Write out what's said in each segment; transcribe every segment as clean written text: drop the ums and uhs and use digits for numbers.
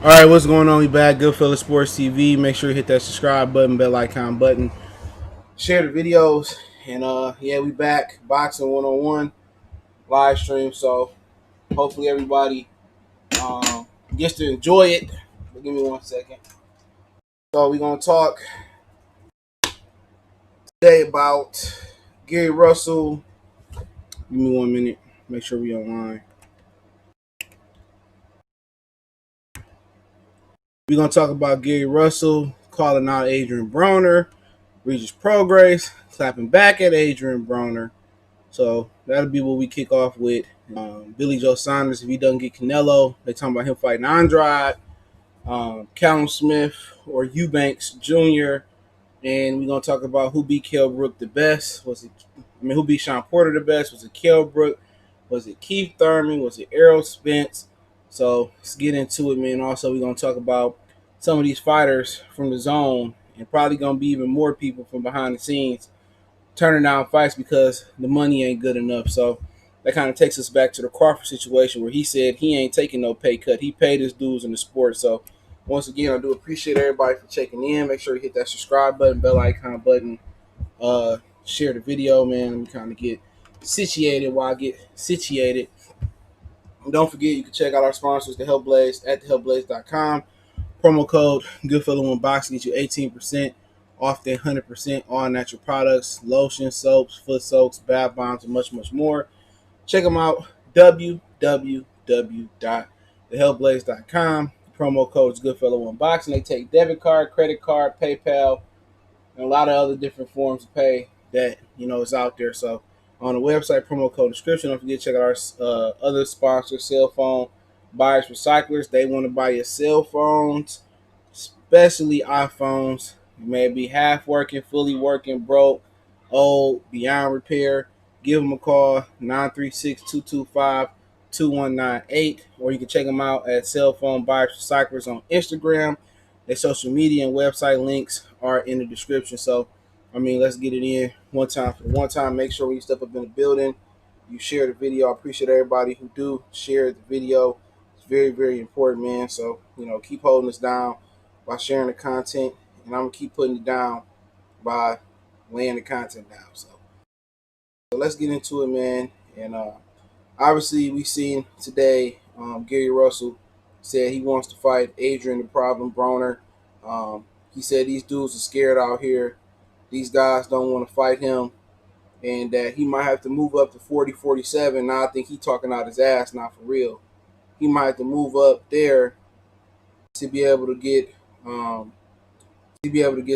All right, what's going on? We back, Goodfellas Sports TV. Make sure you hit that subscribe button, bell icon button, share the videos, and yeah, we back boxing 101 live stream. So hopefully everybody gets to enjoy it. But give me 1 second. So we're gonna talk today about Gary Russell. Give me 1 minute. Make sure we online. We're gonna talk about Gary Russell calling out Adrian Broner, Regis Progress, clapping back at Adrian Broner. So that'll be what we kick off with. Billy Joe Saunders, if he doesn't get Canelo, they talking about him fighting Andrade, Callum Smith, or Eubanks Jr. And we're gonna talk about who beat Kell Brook the best. Who beat Shawn Porter the best? Was it Kell Brook? Was it Keith Thurman? Was it Errol Spence? So let's get into it, man. Also, we're gonna talk about some of these fighters from the zone, and probably gonna be even more people from behind the scenes turning down fights because the money ain't good enough. So that kind of takes us back to the Crawford situation where he said he ain't taking no pay cut. He paid his dues in the sport. So once again, I do appreciate everybody for checking in. Make sure you hit that subscribe button, bell icon button, share the video, man. Let me kind of get situated while I get situated. And don't forget, you can check out our sponsors, The Help Blaze, at thehelpblaze.com. Promo code Goodfellow1Box gets you 18% off their 100% all natural products, lotions, soaps, foot soaks, bath bombs, and much, much more. Check them out, www.thehelpblaze.com. Promo code is Goodfellow1Box, and they take debit card, credit card, PayPal, and a lot of other different forms of pay that is out there. So on the website, promo code description. Don't forget to check out our other sponsors, cell phone buyers, recyclers. They want to buy your cell phones, especially iPhones. You may be half working, fully working, broke, old, beyond repair. Give them a call, 936-225-2198, or you can check them out at Cell Phone Buyers Recyclers on Instagram. Their social media and website links are in the description. So, let's get it in one time for the one time. Make sure when you step up in the building, you share the video. I appreciate everybody who do share the video. It's very, very important, man. So, keep holding us down by sharing the content, and I'm going to keep putting it down by laying the content down. So let's get into it, man. And obviously, we seen today Gary Russell said he wants to fight Adrian the Problem Broner. He said these dudes are scared out here. These guys don't want to fight him, and that he might have to move up to 40-47. Now I think he talking out his ass, not for real. He might have to move up there to be able to get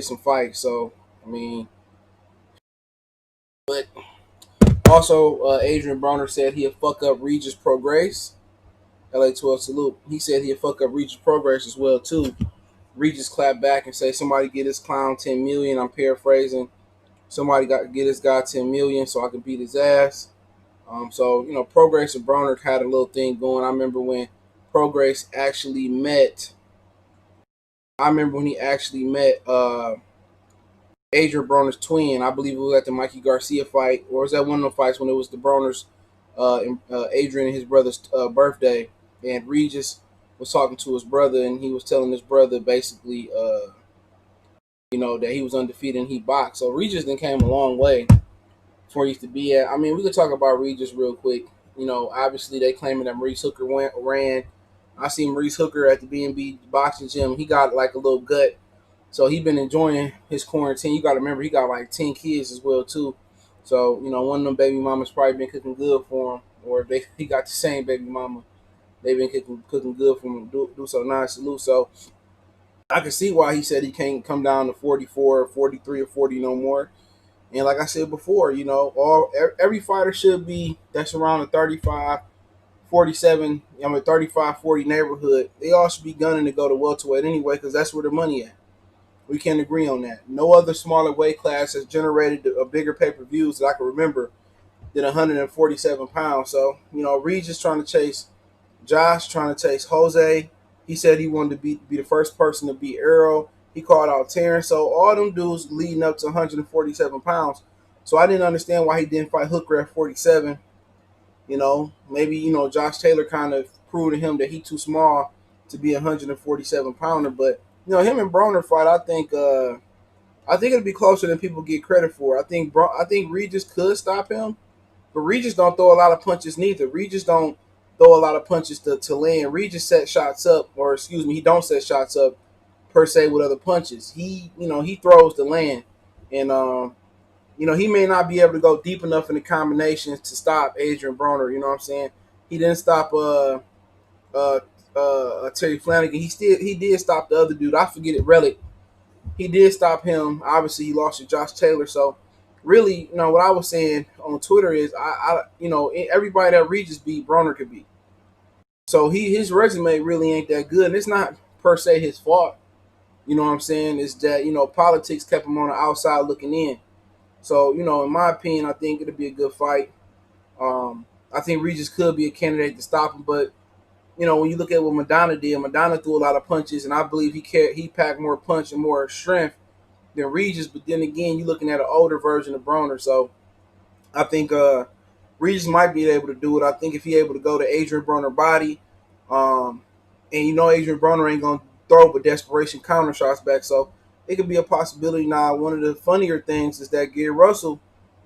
some fights. So but also Adrian Broner said he'll fuck up Regis Progress. LA 12 salute. He said he'll fuck up Regis Progress as well too. Regis clapped back and say somebody get this clown 10 million. I'm paraphrasing. Somebody got to get this guy 10 million so I can beat his ass. So Progress and Broner had a little thing going. I remember when Progress actually met. I remember when he actually met Adrian Broner's twin. I believe it was at the Mikey Garcia fight, or was that one of the fights when it was the Broners, Adrian and his brother's birthday, and Regis was talking to his brother, and he was telling his brother basically, that he was undefeated and he boxed. So Regis then came a long way before he used to be at. We could talk about Regis real quick. Obviously they claiming that Maurice Hooker ran. I seen Maurice Hooker at the B&B boxing gym. He got like a little gut. So he been enjoying his quarantine. You got to remember, he got like 10 kids as well, too. So, one of them baby mamas probably been cooking good for him. Or he got the same baby mama. They been cooking good for him. Do so nice salute. So I can see why he said he can't come down to 44 or 43 or 40 no more. And like I said before, every fighter should be that's around the 35, 47, 35, 40 neighborhood. They all should be gunning to go to welterweight anyway because that's where the money at. We can agree on that. No other smaller weight class has generated a bigger pay-per-views that I can remember than 147 pounds. So, Regis trying to chase Josh, trying to chase Jose. He said he wanted to be the first person to beat Errol. He called out Terrence. So all them dudes leading up to 147 pounds. So I didn't understand why he didn't fight Hooker at 47. Maybe, Josh Taylor kind of proved to him that he too small to be a 147 pounder. But him and Broner fight, I think it'll be closer than people get credit for. I think Regis could stop him, but Regis don't throw a lot of punches neither. Regis don't throw a lot of punches to land. Regis set shots up, or excuse me, he don't set shots up per se with other punches. He throws the land, and he may not be able to go deep enough in the combinations to stop Adrian Broner. You know what I'm saying? He didn't stop uh, Terry Flanagan. He did stop the other dude. I forget it, Relic. He did stop him. Obviously, he lost to Josh Taylor. So, really, what I was saying on Twitter is, everybody that Regis beat, Broner could beat. So his resume really ain't that good, and it's not per se his fault. You know what I'm saying? It's that politics kept him on the outside looking in. So in my opinion, I think it'll be a good fight. I think Regis could be a candidate to stop him, but when you look at what Madonna did, Madonna threw a lot of punches, and I believe he packed more punch and more strength than Regis. But then again, you're looking at an older version of Broner, so I think Regis might be able to do it. I think if he able to go to Adrian Broner body, and Adrian Broner ain't gonna throw but desperation counter shots back, so it could be a possibility. Now, one of the funnier things is that Gary Russell,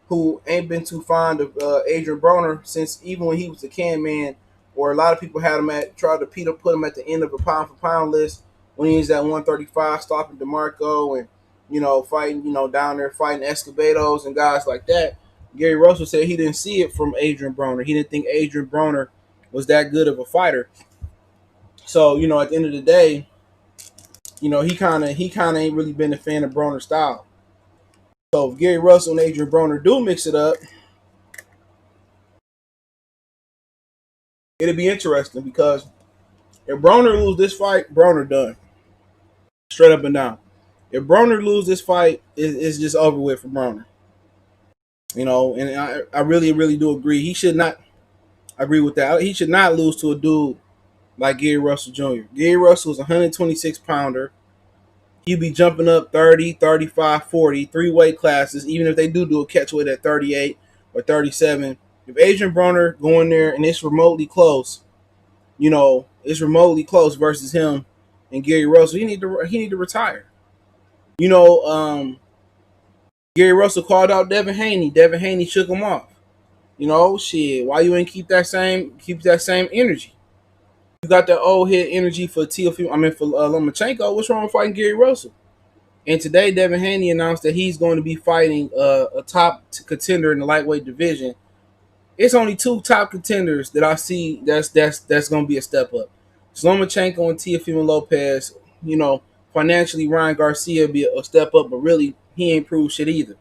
who ain't been too fond of Adrian Broner since even when he was the can man, or a lot of people had him tried to put him at the end of a pound for pound list when he was at 135, stopping DeMarco and fighting down there fighting Escobedos and guys like that. Gary Russell said he didn't see it from Adrian Broner. He didn't think Adrian Broner was that good of a fighter. So at the end of the day, he kind of ain't really been a fan of Broner's style. So if Gary Russell and Adrian Broner do mix it up, it'll be interesting because if Broner lose this fight, Broner done. Straight up and down. If Broner lose this fight, it's just over with for Broner. And I really, really do agree. He should not agree with that. He should not lose to a dude like Gary Russell Jr. Gary Russell is a 126 pounder. He'd be jumping up 30, 35, 40, three weight classes, even if they do a catch weight at 38 or 37. If Adrian Broner go in there and it's remotely close, it's remotely close versus him and Gary Russell, he need to retire. Gary Russell called out Devin Haney. Devin Haney shook him off. Shit, why you ain't keep that same energy? You got that old head energy for Lomachenko. What's wrong with fighting Gary Russell? And today, Devin Haney announced that he's going to be fighting a top contender in the lightweight division. It's only two top contenders that I see that's going to be a step up. Lomachenko and Teofimo Lopez. Financially, Ryan Garcia be a step up, but really, he ain't proved shit either.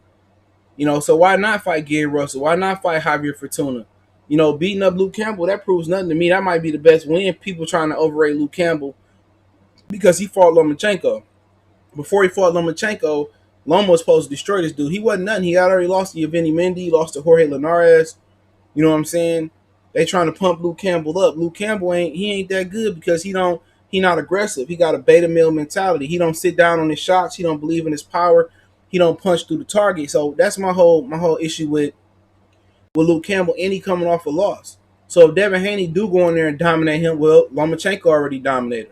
So why not fight Gary Russell? Why not fight Javier Fortuna? Beating up Luke Campbell, that proves nothing to me. That might be the best win. People trying to overrate Luke Campbell because he fought Lomachenko. Before he fought Lomachenko, Loma was supposed to destroy this dude. He wasn't nothing. He had already lost to Yevgeny Mendy, lost to Jorge Linares. You know what I'm saying? They trying to pump Luke Campbell up. Luke Campbell ain't that good because he not aggressive. He got a beta male mentality. He don't sit down on his shots. He don't believe in his power. He don't punch through the target. So that's my whole issue with Luke Campbell, and he coming off a loss. So if Devin Haney do go in there and dominate him, well, Lomachenko already dominated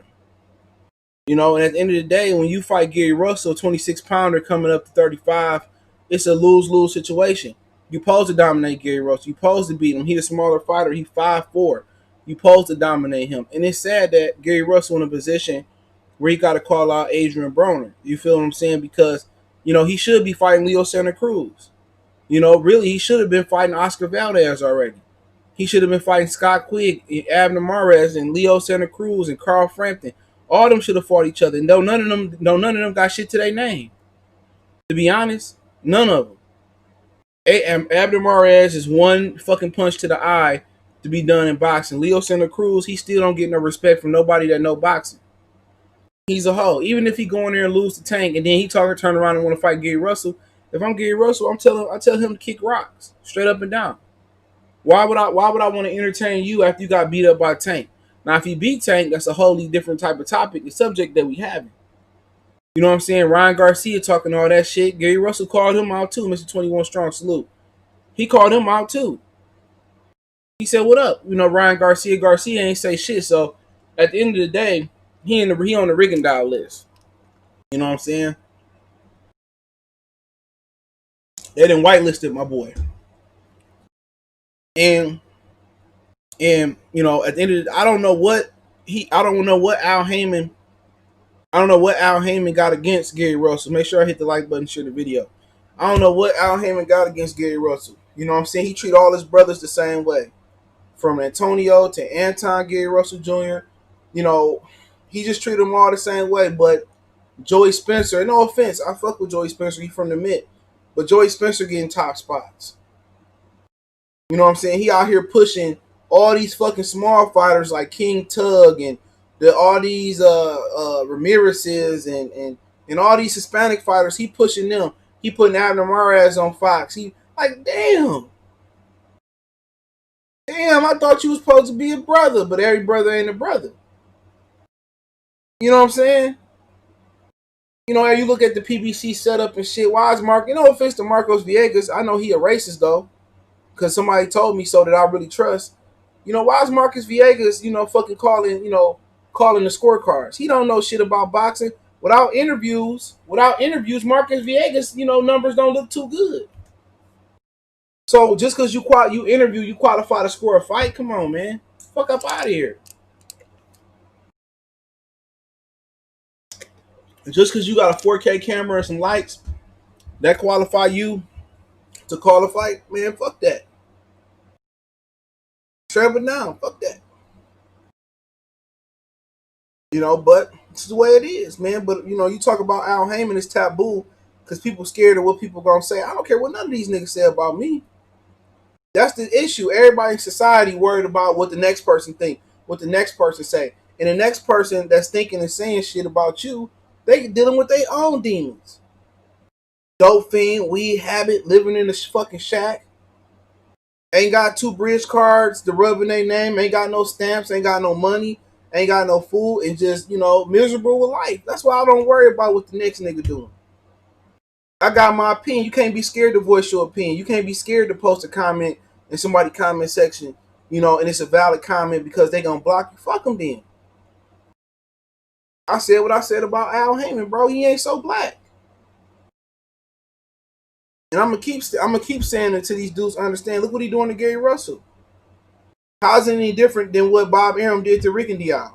him. And at the end of the day, when you fight Gary Russell, 26 pounder coming up to 35, it's a lose-lose situation. You supposed to dominate Gary Russell. You supposed to beat him. He's a smaller fighter. He's 5'4". You supposed to dominate him. And it's sad that Gary Russell in a position where he got to call out Adrian Broner. You feel what I'm saying? Because, he should be fighting Leo Santa Cruz. Really, he should have been fighting Oscar Valdez already. He should have been fighting Scott Quigg, Abner Mares, and Leo Santa Cruz, and Carl Frampton. All of them should have fought each other. No, none of them got shit to their name. To be honest, none of them. Abner Mares is one fucking punch to the eye to be done in boxing. Leo Santa Cruz, he still don't get no respect from nobody that know boxing. He's a hoe. Even if he go in there and lose the Tank, and then he turn around and want to fight Gary Russell. If I'm Gary Russell, I tell him to kick rocks straight up and down. Why would I want to entertain you after you got beat up by Tank? Now, if he beat Tank, that's a wholly different type of topic, the subject that we having. You know what I'm saying? Ryan Garcia talking all that shit. Gary Russell called him out too, Mr. 21 Strong Salute. He called him out too. He said, "What up?" Ryan Garcia ain't say shit. So at the end of the day, He on the Rigondeaux list. You know what I'm saying? They didn't whitelisted my boy. And you know, at the end of the, I don't know what Al Heyman got against Gary Russell. Make sure I hit the like button, share the video. I don't know what Al Heyman got against Gary Russell. You know what I'm saying? He treat all his brothers the same way. From Antonio to Anton Gary Russell Jr. You know, he just treat them all the same way. But Joey Spencer, no offense, I fuck with Joey Spencer. He from the mid. But Joey Spencer getting top spots. You know what I'm saying? He out here pushing all these fucking small fighters like King Tug and all these Ramirez's and all these Hispanic fighters. He pushing them. He putting Abner Mares on Fox. He like damn. I thought you was supposed to be a brother, but every brother ain't a brother. You know what I'm saying? You know, you look at the PBC setup and shit. Why is Mark? You know, offense to Marcos Villegas. I know he a racist though, because somebody told me so that I really trust. You know, why is Marcus Villegas, you know, fucking calling the scorecards? He don't know shit about boxing. Without interviews, Marcus Villegas, you know, numbers don't look too good. So just because you qualify to score a fight, come on, man. Fuck up out of here. Just because you got a 4K camera and some lights, that qualify you to call a fight, man, fuck that. Strap it down, fuck that. You know, but it's the way it is, man. But, you know, you talk about Al Heyman, it's taboo because people scared of what people going to say. I don't care what none of these niggas say about me. That's the issue. Everybody in society worried about what the next person think, what the next person say. And the next person that's thinking and saying shit about you, they dealing with their own demons. Dope fiend, weed habit, living in a fucking shack. Ain't got 2 bridge cards to rub in their name. Ain't got no stamps. Ain't got no money. Ain't got no food. And just, you know, miserable with life. That's why I don't worry about what the next nigga doing. I got my opinion. You can't be scared to voice your opinion. You can't be scared to post a comment in somebody's comment section, you know, and it's a valid comment because they gonna block you. Fuck them then. I said what I said about Al Heyman, bro. He ain't so black. And I'm gonna keep saying it to these dudes understand. Look what he doing to Gary Russell. How's it any different than what Bob Arum did to Rigondeaux?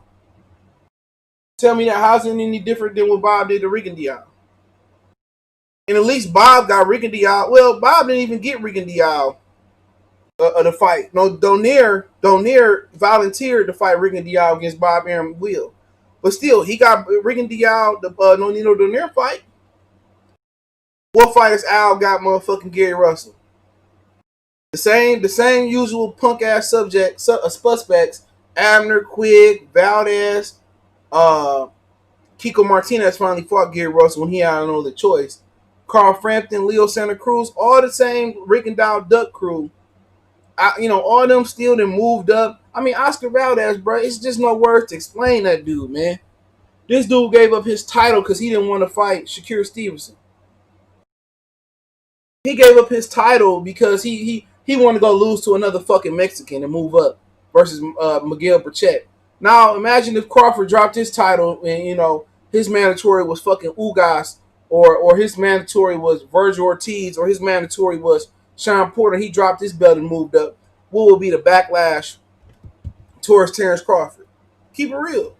Tell me that. How's it any different than what Bob did to Rigondeaux? And at least Bob got Rigondeaux. Well, Bob didn't even get Rigondeaux the fight. No, Donaire volunteered to fight Rigondeaux against Bob Arum Will. But still, he got Rigondeaux the Nonino Donaire fight. What fighters Al got motherfucking Gary Russell? The same usual punk ass suspects. Abner, Quigg, Valdez, Kiko Martinez finally fought Gary Russell when he had no other choice. Carl Frampton, Leo Santa Cruz, all the same Rigondeaux Duck crew. You know, all of them still then moved up. I mean, Oscar Valdez, bro, it's just no words to explain that dude, man. This dude gave up his title because he didn't want to fight Shakur Stevenson. He gave up his title because he wanted to go lose to another fucking Mexican and move up versus Miguel Burchett. Now, imagine if Crawford dropped his title and, you know, his mandatory was fucking Ugas or his mandatory was Virgil Ortiz or his mandatory was Sean Porter. He dropped his belt and moved up. What will be the backlash towards Terrence Crawford? Keep it real.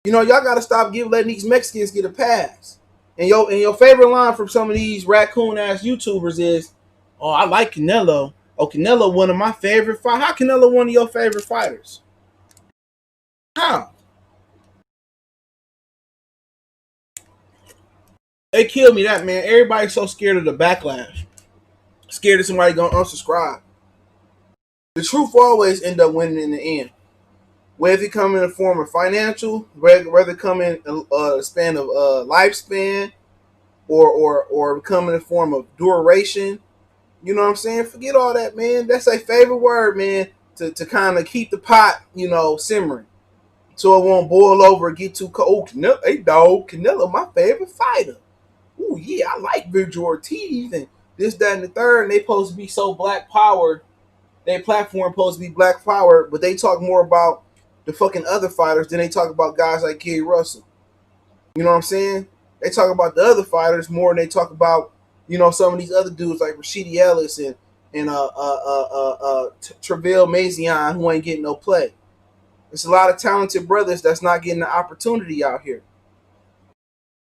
You know, y'all got to stop letting these Mexicans get a pass. And your favorite line from some of these raccoon-ass YouTubers is, oh, I like Canelo. Oh, Canelo one of my favorite fighters. How Canelo one of your favorite fighters? How? They killed me that, man. Everybody's so scared of the backlash. Scared of somebody going to unsubscribe. The truth always end up winning in the end. Whether it come in the form of financial, whether it come in a span of lifespan, or come in the form of duration. You know what I'm saying? Forget all that, man. That's a favorite word, man, to kind of keep the pot, you know, simmering. So it won't boil over and get too cold. Oh, Canelo, hey, dog, Canelo, my favorite fighter. Oh, yeah, I like Virgil Ortiz and this, that, and the third. And they supposed to be so black powered. Their platform supposed to be black powered, but they talk more about the fucking other fighters than they talk about guys like Gary Russell. You know what I'm saying? They talk about the other fighters more than they talk about, you know, some of these other dudes like Rashidi Ellis and Travell Mazion who ain't getting no play. There's a lot of talented brothers that's not getting the opportunity out here.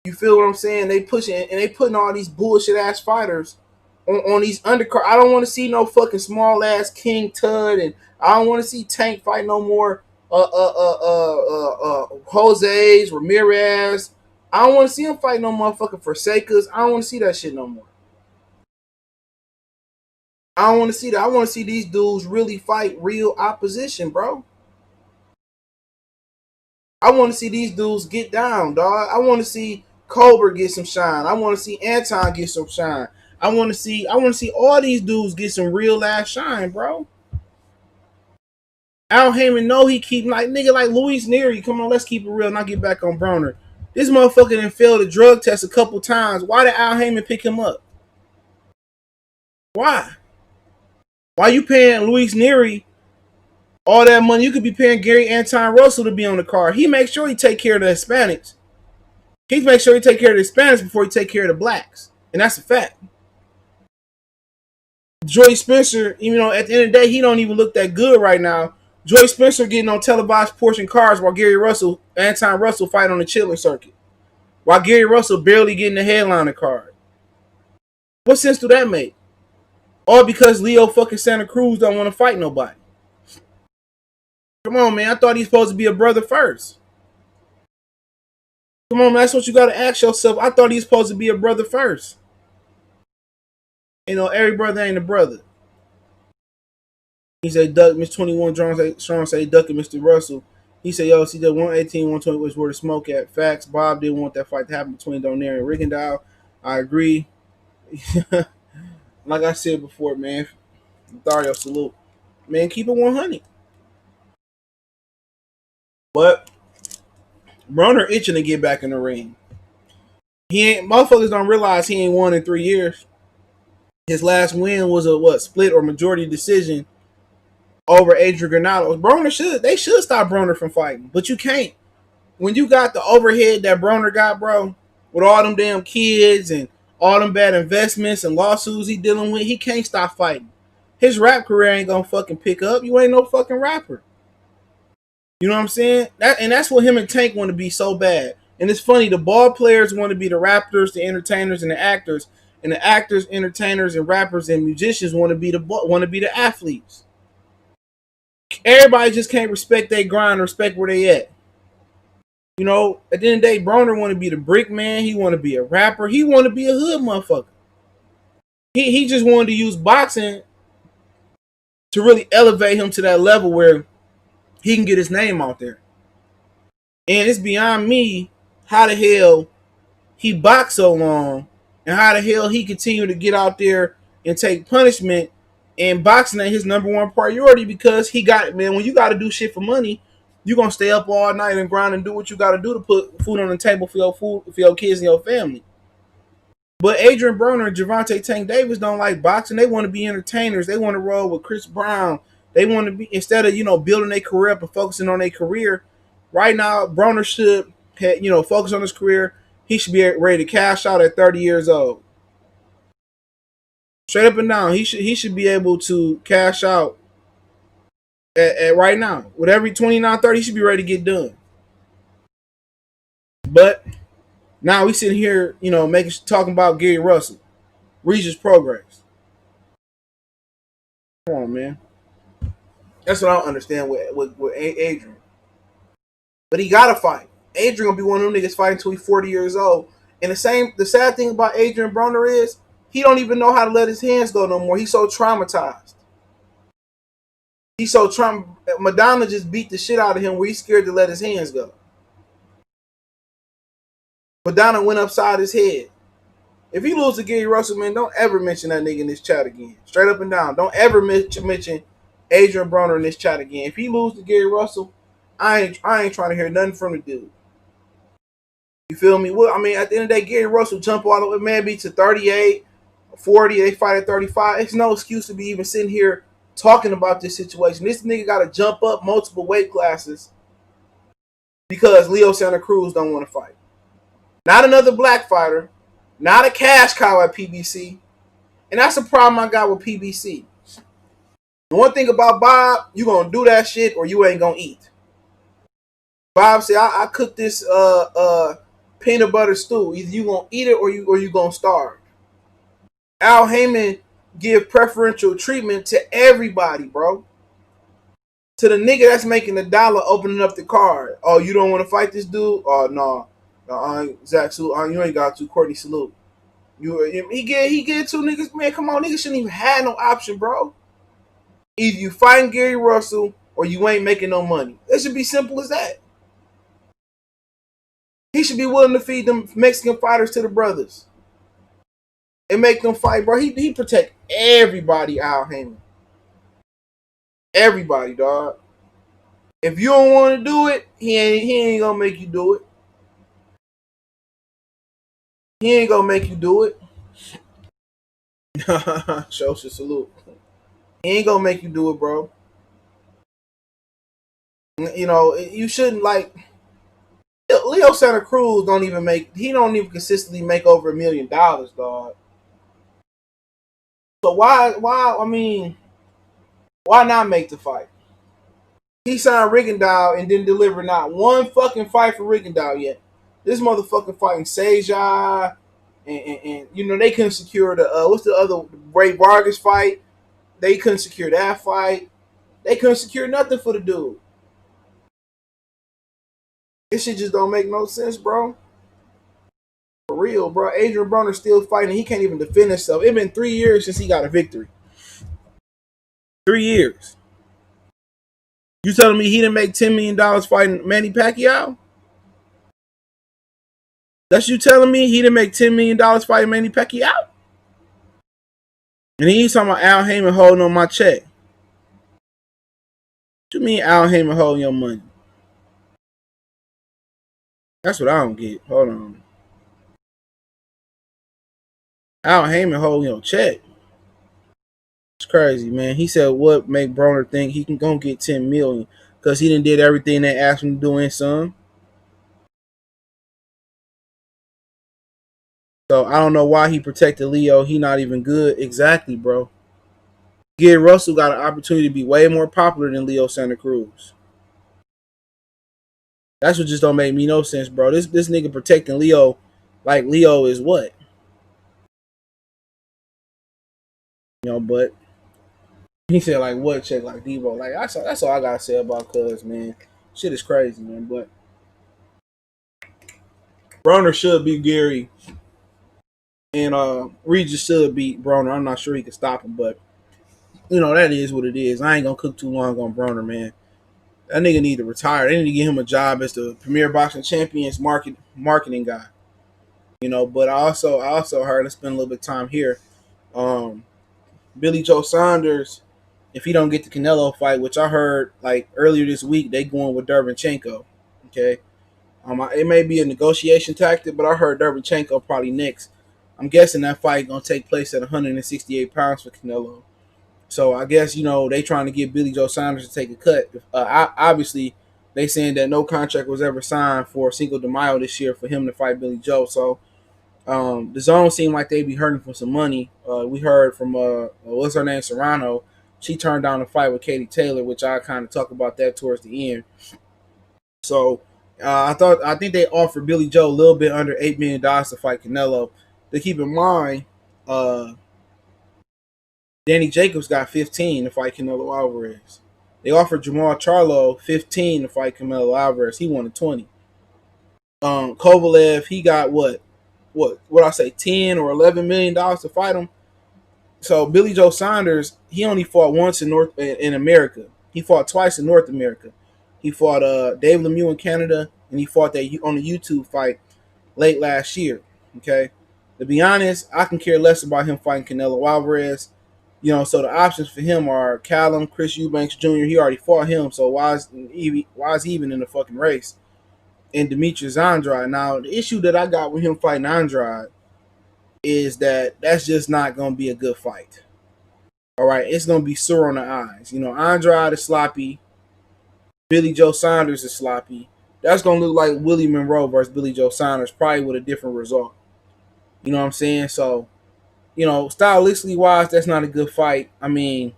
You feel what I'm saying? They pushing and they putting all these bullshit ass fighters on these undercard. I don't want to see no fucking small ass King Tud, and I don't want to see Tank fight no more Jose's, Ramirez. I don't want to see him fight no motherfucking Forsakers. I don't want to see that shit no more. I don't want to see that. I want to see these dudes really fight real opposition, bro. I want to see these dudes get down, dog. I want to see Cobra get some shine. I want to see Anton get some shine. I want to see all these dudes get some real ass shine, bro. Al Heyman know he keep like nigga like Luis Nery. Come on, let's keep it real. Not get back on Broner. This motherfucker done failed a drug test a couple times. Why did Al Heyman pick him up? Why? Why you paying Luis Nery all that money? You could be paying Gary Anton Russell to be on the card. He makes sure he take care of the Hispanics. He makes sure he take care of the Hispanics before he take care of the blacks. And that's a fact. Joey Spencer, you know, at the end of the day, he don't even look that good right now. Joey Spencer getting on televised portion cards while Anton Russell fight on the chilling circuit. While Gary Russell barely getting the headliner card. What sense do that make? All because Leo fucking Santa Cruz don't want to fight nobody. Come on, man. I thought he's supposed to be a brother first. Come on, man. That's what you got to ask yourself. I thought he's supposed to be a brother first. You know, every brother ain't a brother. He said, duck, Miss 21, Shawn said, ducking Mr. Russell. He said, yo, see, the 118, 120 was where the smoke at. Facts. Bob didn't want that fight to happen between Donaire and Rickendall. I agree. Like I said before, man, Dario, salute. Man, keep it 100. But Broner itching to get back in the ring. Motherfuckers don't realize he ain't won in 3 years. His last win was a split or majority decision over Adrian Granados. They should stop Broner from fighting, but you can't. When you got the overhead that Broner got, bro, with all them damn kids and all them bad investments and lawsuits he dealing with, he can't stop fighting. His rap career ain't gonna fucking pick up. You ain't no fucking rapper. You know what I'm saying? That's what him and Tank want to be so bad. And it's funny, the ball players want to be the rappers, the entertainers, and the actors. And the actors, entertainers, and rappers and musicians want to be the athletes. Everybody just can't respect their grind, respect where they at. You know, at the end of the day, Broner want to be the brick man. He want to be a rapper. He want to be a hood motherfucker. He just wanted to use boxing to really elevate him to that level where he can get his name out there. And it's beyond me how the hell he boxed so long and how the hell he continued to get out there and take punishment, and boxing ain't his number one priority because he got, man, when you got to do shit for money, you're going to stay up all night and grind and do what you got to do to put food on the table for your kids and your family. But Adrian Broner and Gervonta Tank Davis don't like boxing. They want to be entertainers. They want to roll with Chris Brown. They want to be, instead of, you know, building their career up and focusing on their career, right now, Broner should, you know, focus on his career. He should be ready to cash out at 30 years old. Straight up and down, he should be able to cash out at right now. With every 29, 30, he should be ready to get done. But now we sitting here, you know, talking about Gary Russell, Regis progress. Come on, man. That's what I don't understand with Adrian. But he gotta fight. Adrian gonna be one of them niggas fighting until he's 40 years old. And the sad thing about Adrian Broner is he don't even know how to let his hands go no more. He's so traumatized. Madonna just beat the shit out of him where he's scared to let his hands go. Madonna went upside his head. If he loses to Gary Russell, man, don't ever mention that nigga in this chat again. Straight up and down. Don't ever mention Adrian Broner in this chat again. If he loses to Gary Russell, I ain't trying to hear nothing from the dude. You feel me? Well, I mean, at the end of the day, Gary Russell jump all the way, man, be to 38, 40, they fight at 35. It's no excuse to be even sitting here talking about this situation. This nigga got to jump up multiple weight classes because Leo Santa Cruz don't want to fight. Not another black fighter, not a cash cow at PBC, and that's the problem I got with PBC. The one thing about Bob, you gonna do that shit or you ain't gonna eat. Bob said, I cooked this peanut butter stew. Either you gonna eat it or you gonna starve. Al Heyman give preferential treatment to everybody, bro. To the nigga that's making the dollar opening up the card. Oh, you don't want to fight this dude? Oh no. Zach, you ain't got to. Courtney, salute. He get two niggas, man. Come on, niggas shouldn't even have no option, bro. Either you fighting Gary Russell or you ain't making no money. It should be simple as that. He should be willing to feed them Mexican fighters to the brothers and make them fight, bro. He protect everybody, Al Heyman. Everybody, dog. If you don't want to do it, he ain't gonna make you do it. He ain't gonna make you do it. Show should salute. He ain't gonna make you do it, bro. You know, you shouldn't like Leo Santa Cruz don't even consistently make over $1 million, dog. So why not make the fight? He signed Rigondeaux and didn't deliver not one fucking fight for Rigondeaux yet. This motherfucker fighting Seja and you know they couldn't secure the what's the other Ray Vargas fight? They couldn't secure that fight. They couldn't secure nothing for the dude. This shit just don't make no sense, bro. For real, bro. Adrian Broner's still fighting. He can't even defend himself. It's been 3 years since he got a victory. 3 years. You telling me he didn't make $10 million fighting Manny Pacquiao? That's you telling me he didn't make $10 million fighting Manny Pacquiao? And he's talking about Al Heyman holding on my check. What you mean Al Heyman holding your money? That's what I don't get. Hold on. Al Heyman holding your check. It's crazy, man. He said what make Broner think he can go get $10 million because he done did everything they asked him to do and some. So I don't know why he protected Leo. He not even good. Exactly, bro. Gary Russell got an opportunity to be way more popular than Leo Santa Cruz. That's what just don't make me no sense, bro. This nigga protecting Leo like Leo is what? You know, but he said like what check like Devo. Like that's all I gotta say about Cuz, man. Shit is crazy, man. But Broner should beat Gary. And Regis should beat Broner. I'm not sure he can stop him, but you know, that is what it is. I ain't gonna cook too long on Broner, man. That nigga need to retire. They need to give him a job as the Premier Boxing Champions marketing guy. You know, but I also heard, let's spend a little bit of time here. Billy Joe Saunders, if he don't get the Canelo fight, which I heard like earlier this week, they going with Derevyanchenko. Okay. It may be a negotiation tactic, but I heard Derevyanchenko probably next. I'm guessing that fight gonna take place at 168 pounds for Canelo. So I guess, you know, they trying to get Billy Joe Saunders to take a cut. Obviously, they saying that no contract was ever signed for Cinco de Mayo this year for him to fight Billy Joe. So the zone seemed like they be hurting for some money. We heard from what's her name, Serrano. She turned down a fight with Katie Taylor, which I kind of talk about that towards the end. So I think they offered Billy Joe a little bit under $8 million to fight Canelo. To keep in mind, Danny Jacobs got 15 to fight Canelo Alvarez. They offered Jamal Charlo 15 to fight Canelo Alvarez. He wanted 20. Kovalev, he got what I say, 10 or $11 million to fight him. So Billy Joe Saunders, he only fought once in America. He fought twice in North America. He fought Dave Lemieux in Canada, and he fought that on a YouTube fight late last year. Okay, to be honest, I can care less about him fighting Canelo Alvarez. You know, so the options for him are Callum, Chris Eubanks Jr. He already fought him, so why is he even in the fucking race? And Demetrius Andrade. Now, the issue that I got with him fighting Andrade is that that's just not going to be a good fight. All right, it's going to be sore on the eyes. You know, Andrade is sloppy. Billy Joe Saunders is sloppy. that's gonna look like Willie Monroe versus Billy Joe Saunders, probably with a different result. You know what I'm saying? So, stylistically wise, that's not a good fight. I mean,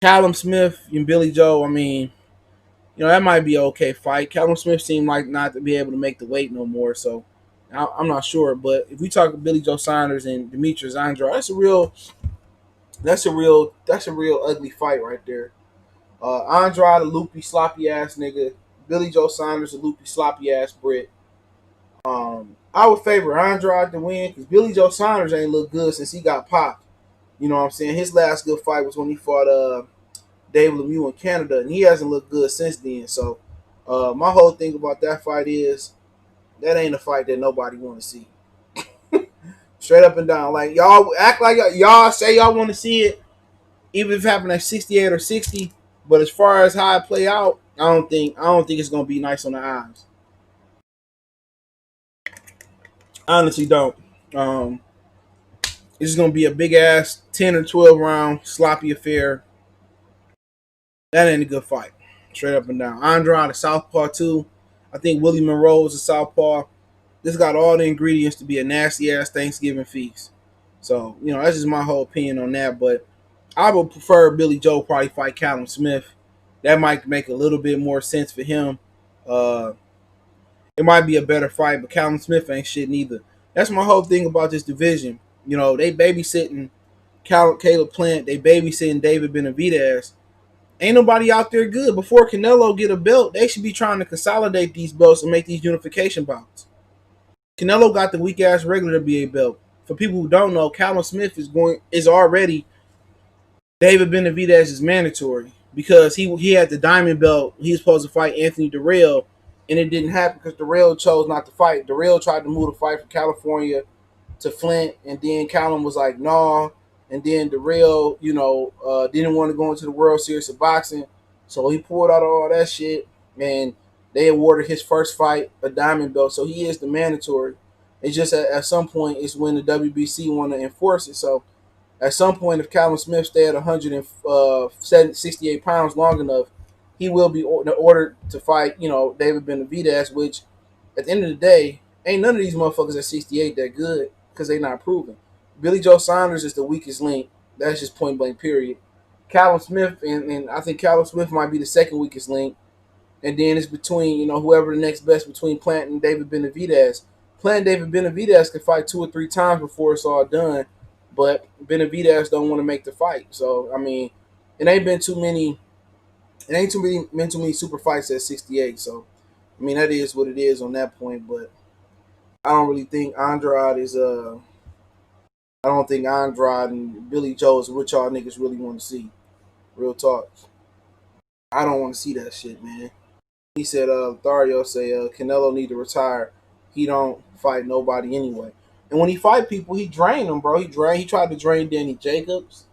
Callum Smith and Billy Joe, I mean, that might be an okay fight. Callum Smith seemed like not to be able to make the weight no more, so I'm not sure. But if we talk Billy Joe Saunders and Demetrius Andrade, that's a real ugly fight right there. Andrade, a loopy, sloppy ass nigga. Billy Joe Saunders, a loopy, sloppy ass Brit. I would favor Andrade to win because Billy Joe Saunders ain't look good since he got popped. You know what I'm saying? His last good fight was when he fought David Lemieux in Canada, and he hasn't looked good since then. So, my whole thing about that fight is that ain't a fight that nobody want to see. Straight up and down, like y'all act like y'all say y'all want to see it, even if it happened at 68 or 60. But as far as how it play out, I don't think it's gonna be nice on the eyes. I honestly don't. Um, it's gonna be a big ass 10 or 12 round sloppy affair. That ain't a good fight. Straight up and down. Andrade, a southpaw too. I think Willie Monroe is a southpaw. This got all the ingredients to be a nasty ass Thanksgiving feast. So, that's just my whole opinion on that. But I would prefer Billy Joe probably fight Callum Smith. That might make a little bit more sense for him. Uh, it might be a better fight, but Callum Smith ain't shit neither. That's my whole thing about this division. They babysitting Caleb Plant. They babysitting David Benavidez. Ain't nobody out there good. Before Canelo get a belt, they should be trying to consolidate these belts and make these unification bouts. Canelo got the weak ass regular WBA belt. For people who don't know, Callum Smith is already David Benavidez is mandatory because he had the diamond belt. He was supposed to fight Anthony Darrell, and it didn't happen because Darrell chose not to fight. Darrell tried to move the fight from California to Flint, and then Callum was like, "Nah." And then Darrell, didn't want to go into the World Series of Boxing, so he pulled out all that shit, and they awarded his first fight a diamond belt. So he is the mandatory. It's just at some point, it's when the WBC want to enforce it. So at some point, if Callum Smith stay at 168 pounds long enough, he will be ordered to fight, David Benavidez, which at the end of the day, ain't none of these motherfuckers at 68 that good because they not proven. Billy Joe Saunders is the weakest link. That's just point blank, period. Callum Smith, and I think Callum Smith might be the second weakest link. And then it's between, whoever the next best between Plant and David Benavidez. Plant and David Benavidez can fight 2 or 3 times before it's all done, but Benavidez don't want to make the fight. So, I mean, it ain't been too many been too many super fights at 68. So, I mean, that is what it is on that point, but I don't really think Andrade is I don't think Andrade and Billy Joe is what y'all niggas really want to see. Real talk. I don't want to see that shit, man. He said, Thario say, Canelo need to retire. He don't fight nobody anyway. And when he fight people, he drain them, bro. He tried to drain Danny Jacobs.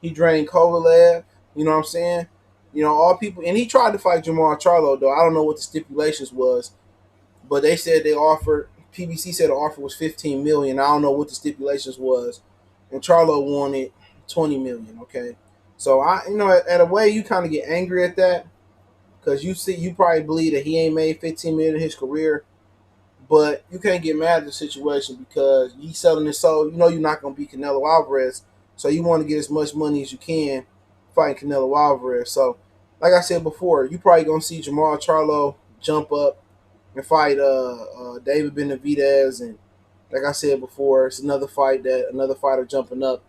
He drained Kovalev. You know what I'm saying? All people. And he tried to fight Jamal Charlo, though. I don't know what the stipulations was. But they said PBC said the offer was 15 million. I don't know what the stipulations was. And Charlo wanted 20 million, okay? So, at a way, you kind of get angry at that because you probably believe that he ain't made 15 million in his career, but you can't get mad at the situation because he's selling his soul. You're not gonna beat Canelo Alvarez, so you want to get as much money as you can fighting Canelo Alvarez. So, like I said before, you probably gonna see Jamal Charlo jump up and fight David Benavidez, and like I said before, it's another fighter jumping up,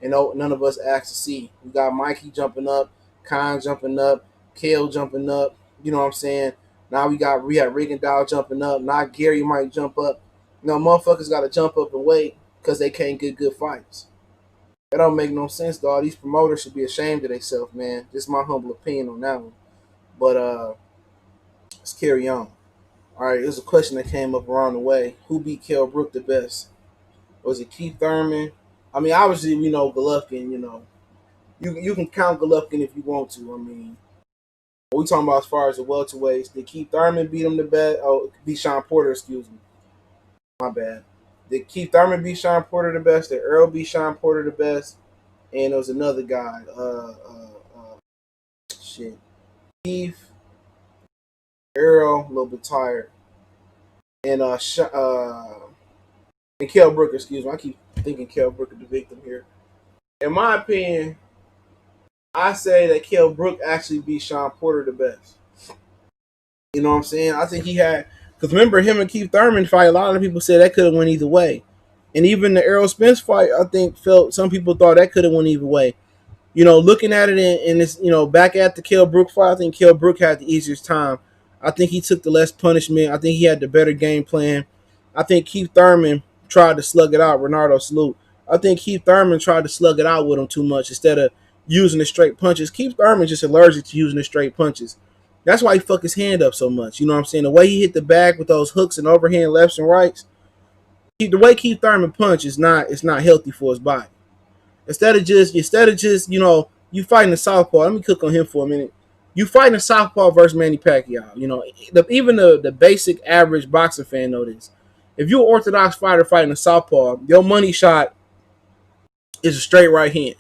and none of us asked to see. We got Mikey jumping up, Khan jumping up, Kell jumping up. You know what I'm saying? Now we had Rigondeaux jumping up. Now Gary might jump up. Motherfuckers got to jump up and wait because they can't get good fights. That don't make no sense, dog. These promoters should be ashamed of themselves, man. Just my humble opinion on that one. But let's carry on. All right, there's a question that came up around the way. Who beat Kell Brook the best? Was it Keith Thurman? I mean, obviously, Golovkin, you can count Golovkin if you want to. I mean, what we talking about as far as the welterweights? Did Keith Thurman beat him the best? Oh, beat Shawn Porter, excuse me. My bad. Did Keith Thurman beat Shawn Porter the best? Did Errol beat Shawn Porter the best? And there was another guy. Shit. Keith. Errol a little bit tired, and and Kell Brook. Excuse me, I keep thinking Kell Brook is the victim here. In my opinion, I say that Kell Brook actually beat Shawn Porter the best. You know what I'm saying? I think he had, because remember him and Keith Thurman fight. A lot of people said that could have went either way, and even the Errol Spence fight, I think felt some people thought that could have went either way. You know, looking at it in this, back at the Kell Brook fight, I think Kell Brook had the easiest time. I think he took the less punishment. I think he had the better game plan. I think Keith Thurman tried to slug it out. Renardo salute. I think Keith Thurman tried to slug it out with him too much instead of using the straight punches. Keith Thurman just allergic to using the straight punches. That's why he fucked his hand up so much. You know what I'm saying? The way he hit the bag with those hooks and overhand lefts and rights, the way Keith Thurman punch is not healthy for his body. Instead of just you fighting a southpaw. Let me cook on him for a minute. You fighting a southpaw versus Manny Pacquiao. Even the basic average boxing fan know this. If you're an orthodox fighter fighting a southpaw, your money shot is a straight right hand.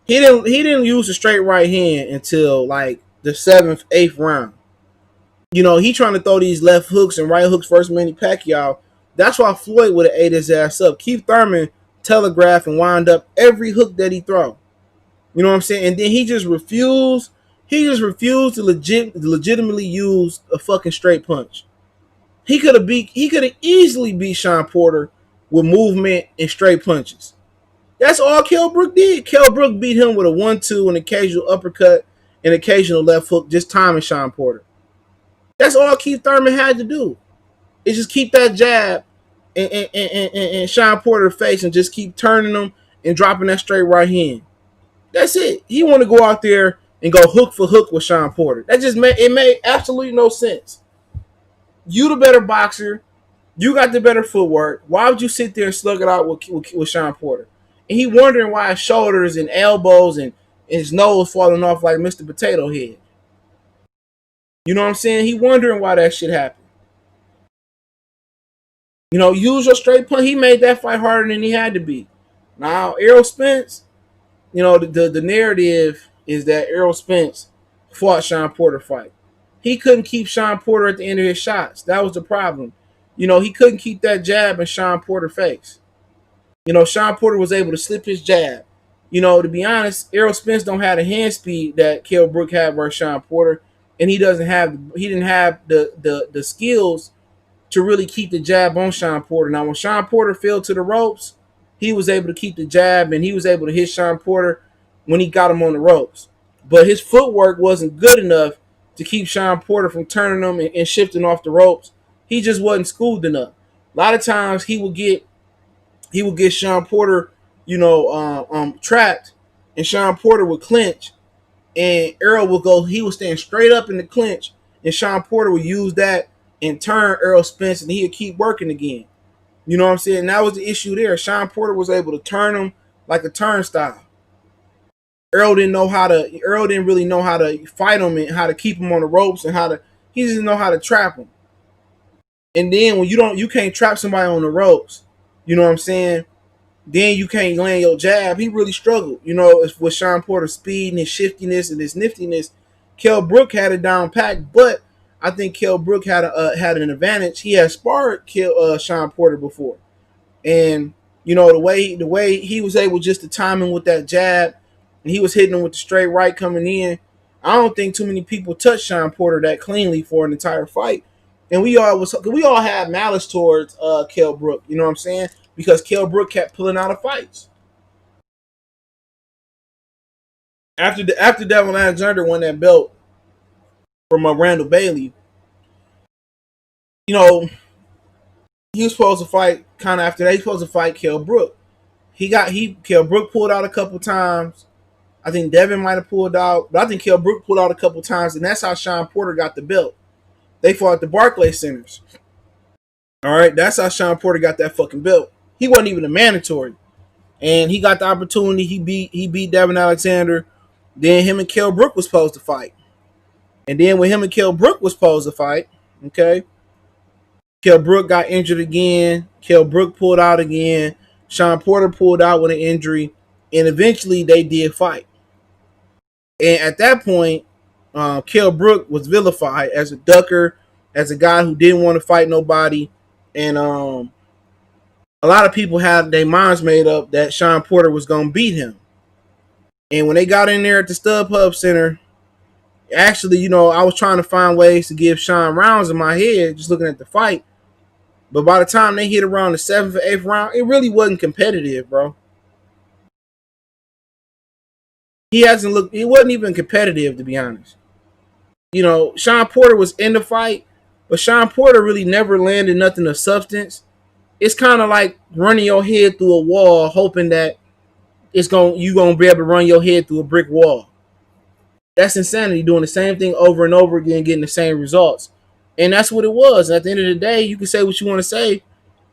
He didn't use a straight right hand until like the 7th, 8th round. He trying to throw these left hooks and right hooks versus Manny Pacquiao. That's why Floyd would have ate his ass up. Keith Thurman telegraphed and wound up every hook that he throw. You know what I'm saying? And then he just refused. He just refused to legitimately use a fucking straight punch. He could have easily beat Shawn Porter with movement and straight punches. That's all Kell Brook did. Kell Brook beat him with a 1-2, an occasional uppercut, an occasional left hook, just timing Shawn Porter. That's all Keith Thurman had to do. Is just keep that jab and Shawn Porter's face and just keep turning them and dropping that straight right hand. That's it. He want to go out there and go hook for hook with Shawn Porter. That just made absolutely no sense. You the better boxer. You got the better footwork. Why would you sit there and slug it out with Shawn Porter? And he wondering why his shoulders and elbows and his nose falling off like Mr. Potato Head. You know what I'm saying? He wondering why that shit happened. Use your straight punch. He made that fight harder than he had to be. Now, Errol Spence, the narrative is that Errol Spence fought Shawn Porter fight. He couldn't keep Shawn Porter at the end of his shots. That was the problem. He couldn't keep that jab in Shawn Porter's face. Shawn Porter was able to slip his jab. To be honest, Errol Spence don't have the hand speed that Kell Brook had versus Shawn Porter, and he didn't have the skills to really keep the jab on Shawn Porter. Now, when Shawn Porter fell to the ropes, he was able to keep the jab, and he was able to hit Shawn Porter when he got him on the ropes. But his footwork wasn't good enough to keep Shawn Porter from turning him and shifting off the ropes. He just wasn't schooled enough. A lot of times he would get Shawn Porter, trapped, and Shawn Porter would clinch, and Errol would go. He would stand straight up in the clinch, and Shawn Porter would use that and turn Errol Spence, and he would keep working again. You know what I'm saying? That was the issue there. Shawn Porter was able to turn him like a turnstile. Errol didn't really know how to fight him and how to keep him on the ropes and he didn't know how to trap him. And then when you can't trap somebody on the ropes, you know what I'm saying? Then you can't land your jab. He really struggled, with Shawn Porter's speed and his shiftiness and his niftiness. Kell Brook had it down packed, but I think Kell Brook had an advantage. He had sparred Shawn Porter before, and the way he was able just to time him with that jab, and he was hitting him with the straight right coming in. I don't think too many people touched Shawn Porter that cleanly for an entire fight, and we all had malice towards Kell Brook. You know what I'm saying? Because Kell Brook kept pulling out of fights. After Devin Alexander won that belt from AndradeBilly, he was supposed to fight kind of after that. He was supposed to fight Kell Brook. Kell Brook pulled out a couple times. I think Devin might have pulled out, but I think Kell Brook pulled out a couple times, and that's how Shawn Porter got the belt. They fought at the Barclays Centers. All right, that's how Shawn Porter got that fucking belt. He wasn't even a mandatory, and he got the opportunity. He beat Devin Alexander. Then him and Kell Brook was supposed to fight, and then when him and Kell Brook was supposed to fight, okay, Kell Brook got injured again. Kell Brook pulled out again. Shawn Porter pulled out with an injury, and eventually they did fight. And at that point, Kell Brook was vilified as a ducker, as a guy who didn't want to fight nobody, and a lot of people had their minds made up that Shawn Porter was gonna beat him. And when they got in there at the StubHub Center, actually, I was trying to find ways to give Shawn rounds in my head, just looking at the fight. But by the time they hit around the 7th or 8th round, it really wasn't competitive, bro. It wasn't even competitive, to be honest. Shawn Porter was in the fight, but Shawn Porter really never landed nothing of substance. It's kind of like running your head through a wall, hoping that you gonna be able to run your head through a brick wall. That's insanity, doing the same thing over and over again, getting the same results. And that's what it was. And at the end of the day, you can say what you want to say.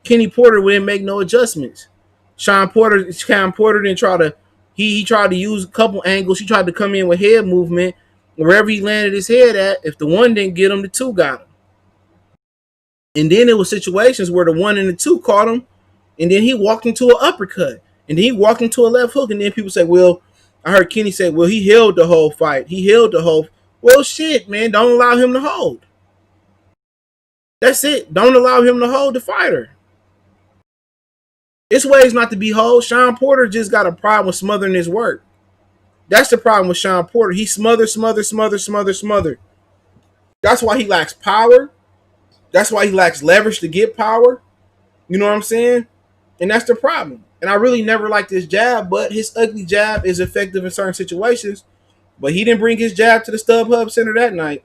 Kenny Porter didn't make no adjustments. Shawn Porter didn't try to. He tried to use a couple angles. He tried to come in with head movement. Wherever he landed his head at, if the one didn't get him, the two got him. And then there were situations where the one and the two caught him, and then he walked into an uppercut, and then he walked into a left hook, and then people say, well, I heard Kenny say, well, he held the whole fight. He held the whole. Well, shit, man, don't allow him to hold. That's it. Don't allow him to hold the fighter. It's ways not to be hold. Shawn Porter just got a problem with smothering his work. That's the problem with Shawn Porter. He smother. That's why he lacks power. That's why he lacks leverage to get power. You know what I'm saying? And that's the problem. And I really never liked his jab, but his ugly jab is effective in certain situations. But he didn't bring his jab to the StubHub Center that night.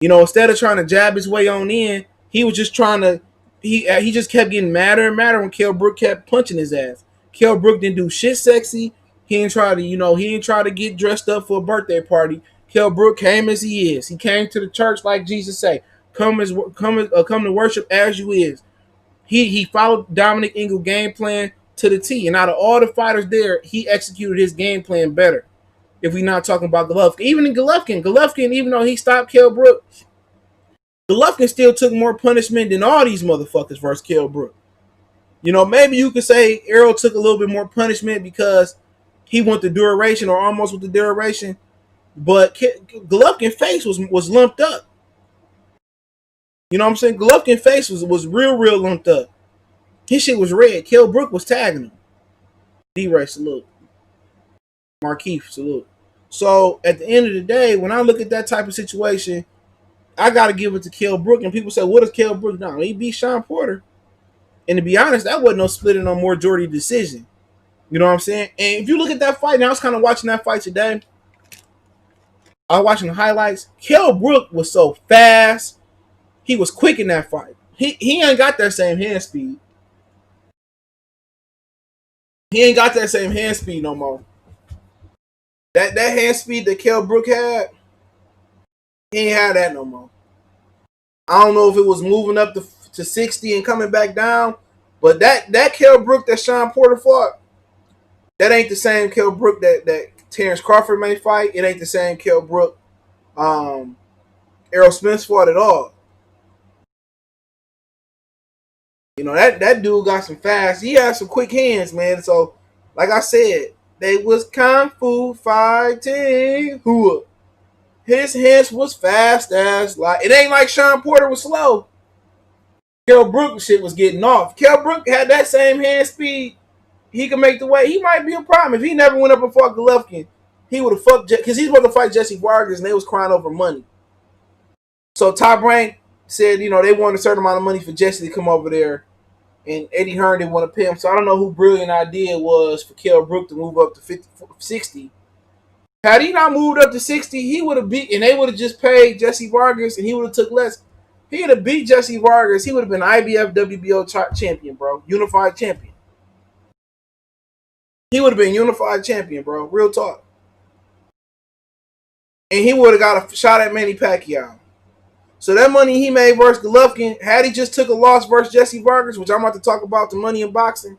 Instead of trying to jab his way on in, he was just trying to. He just kept getting madder and madder when Kell Brook kept punching his ass. Kell Brook didn't do shit sexy. He didn't try to get dressed up for a birthday party. Kell Brook came as he is. He came to the church like Jesus say, come to worship as you is. He followed Dominic Ingle's game plan to the T. And out of all the fighters there, he executed his game plan better. If we're not talking about Golovkin. Even in Golovkin, even though he stopped Kell Brook, Golovkin still took more punishment than all these motherfuckers versus Kell Brook. Maybe you could say Errol took a little bit more punishment because he went the duration or almost with the duration. But Golovkin's face was lumped up. You know what I'm saying? Golovkin's face was real lumped up. His shit was red. Kell Brook was tagging him. D-Ray, salute. Markeith, salute. So, at the end of the day, when I look at that type of situation, I got to give it to Kell Brook. And people say, what does Kell Brook do? He beat Shawn Porter. And to be honest, that wasn't no splitting on majority decision. You know what I'm saying? And if you look at that fight, now I was kind of watching that fight today. I was watching the highlights. Kell Brook was so fast. He was quick in that fight. He ain't got that same hand speed. He ain't got that same hand speed no more. That hand speed that Kell Brook had, he ain't had that no more. I don't know if it was moving up to 60 and coming back down, but that Kell Brook that Shawn Porter fought, that ain't the same Kell Brook that Terrence Crawford may fight. It ain't the same Kell Brook Errol Spence fought at all. That dude got some fast. He had some quick hands, man. So, like I said, they was kung fu fighting. His hands was fast as like it ain't like Shawn Porter was slow. Kell Brook shit was getting off. Kell Brook had that same hand speed. He could make the weight. He might be a problem if he never went up and fought Golovkin. He would have fucked because he's supposed to fight Jesse Vargas and they was crying over money. So Top Rank said, they wanted a certain amount of money for Jesse to come over there. And Eddie Hearn didn't want to pay him. So I don't know who brilliant idea was for Kell Brook to move up to 60. Had he not moved up to 60, he would have beat, and they would have just paid Jesse Vargas, and he would have took less. He would have beat Jesse Vargas. He would have been IBF WBO champion, bro. Unified champion. He would have been unified champion, bro. Real talk. And he would have got a shot at Manny Pacquiao. So that money he made versus Golovkin, had he just took a loss versus Jesse Vargas, which I'm about to talk about the money in boxing,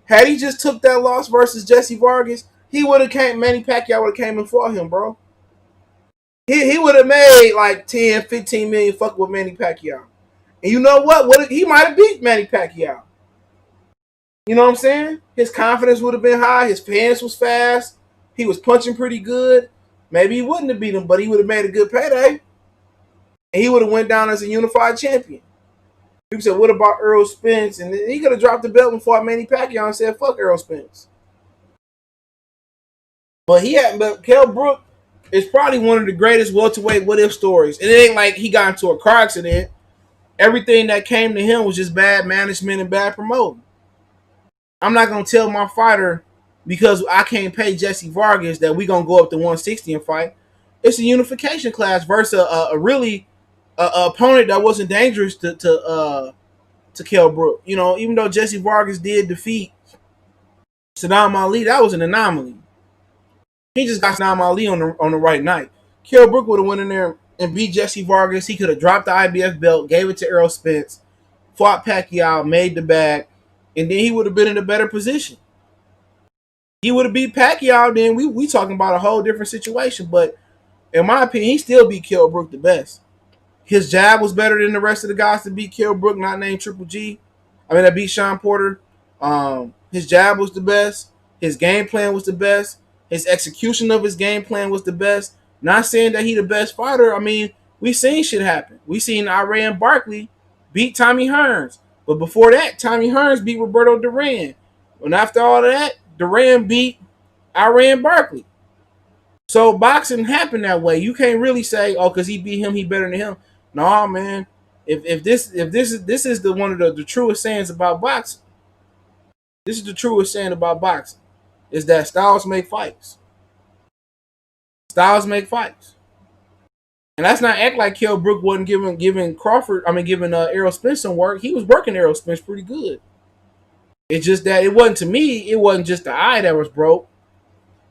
had he just took that loss versus Jesse Vargas, he would have came, Manny Pacquiao would have came and fought him, bro. He would have made like 10, 15 million fucking with Manny Pacquiao. And you know what? He might have beat Manny Pacquiao. You know what I'm saying? His confidence would have been high. His hands was fast. He was punching pretty good. Maybe he wouldn't have beat him, but he would have made a good payday. And he would have went down as a unified champion. People said, what about Errol Spence? And he could have dropped the belt and fought Manny Pacquiao and said, fuck Errol Spence. But but Kell Brook is probably one of the greatest welterweight what if stories. And it ain't like he got into a car accident. Everything that came to him was just bad management and bad promoting. I'm not gonna tell my fighter because I can't pay Jesse Vargas that we gonna go up to 160 and fight. It's a unification class versus a really opponent that wasn't dangerous to Kell Brook. You know, even though Jesse Vargas did defeat Saddam Ali, that was an anomaly. He just got Saddam Ali on the right night. Kell Brook would have went in there and beat Jesse Vargas. He could have dropped the IBF belt, gave it to Errol Spence, fought Pacquiao, made the bag, and then he would have been in a better position. He would have beat Pacquiao, then we talking about a whole different situation. But in my opinion, he still beat Kell Brook the best. His jab was better than the rest of the guys to beat Kell Brook, not named Triple G. I mean, that beat Shawn Porter. His jab was the best. His game plan was the best. His execution of his game plan was the best. Not saying that he the best fighter. I mean, we seen shit happen. We seen Iran Barkley beat Tommy Hearns. But before that, Tommy Hearns beat Roberto Duran. And after all of that, Duran beat Iran Barkley. So boxing happened that way. You can't really say, oh, because he beat him, he better than him. No, man. If this is the one of the truest sayings about boxing. This is the truest saying about boxing. Is that styles make fights. Styles make fights. And that's not act like Kell Brook wasn't giving Crawford, I mean giving Errol Spence some work. He was working Errol Spence pretty good. It's just that it wasn't to me, it wasn't just the eye that was broke.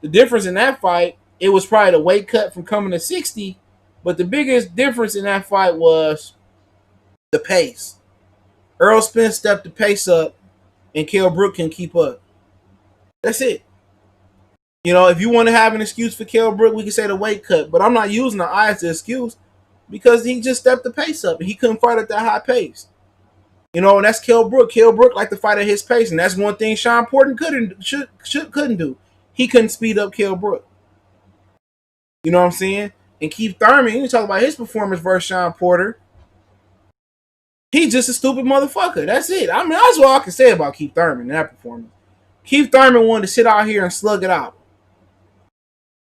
The difference in that fight, it was probably the weight cut from coming to 60, but the biggest difference in that fight was the pace. Errol Spence stepped the pace up, and Kell Brook can keep up. That's it. You know, if you want to have an excuse for Kell Brook, we can say the weight cut, but I'm not using the eye as an excuse because he just stepped the pace up. He couldn't fight at that high pace. You know, and that's Kell Brook. Kell Brook liked to fight at his pace, and that's one thing Shawn Porter couldn't do. He couldn't speed up Kell Brook. You know what I'm saying? And Keith Thurman, you talk about his performance versus Shawn Porter. He's just a stupid motherfucker. That's it. I mean, that's all I can say about Keith Thurman in that performance. Keith Thurman wanted to sit out here and slug it out.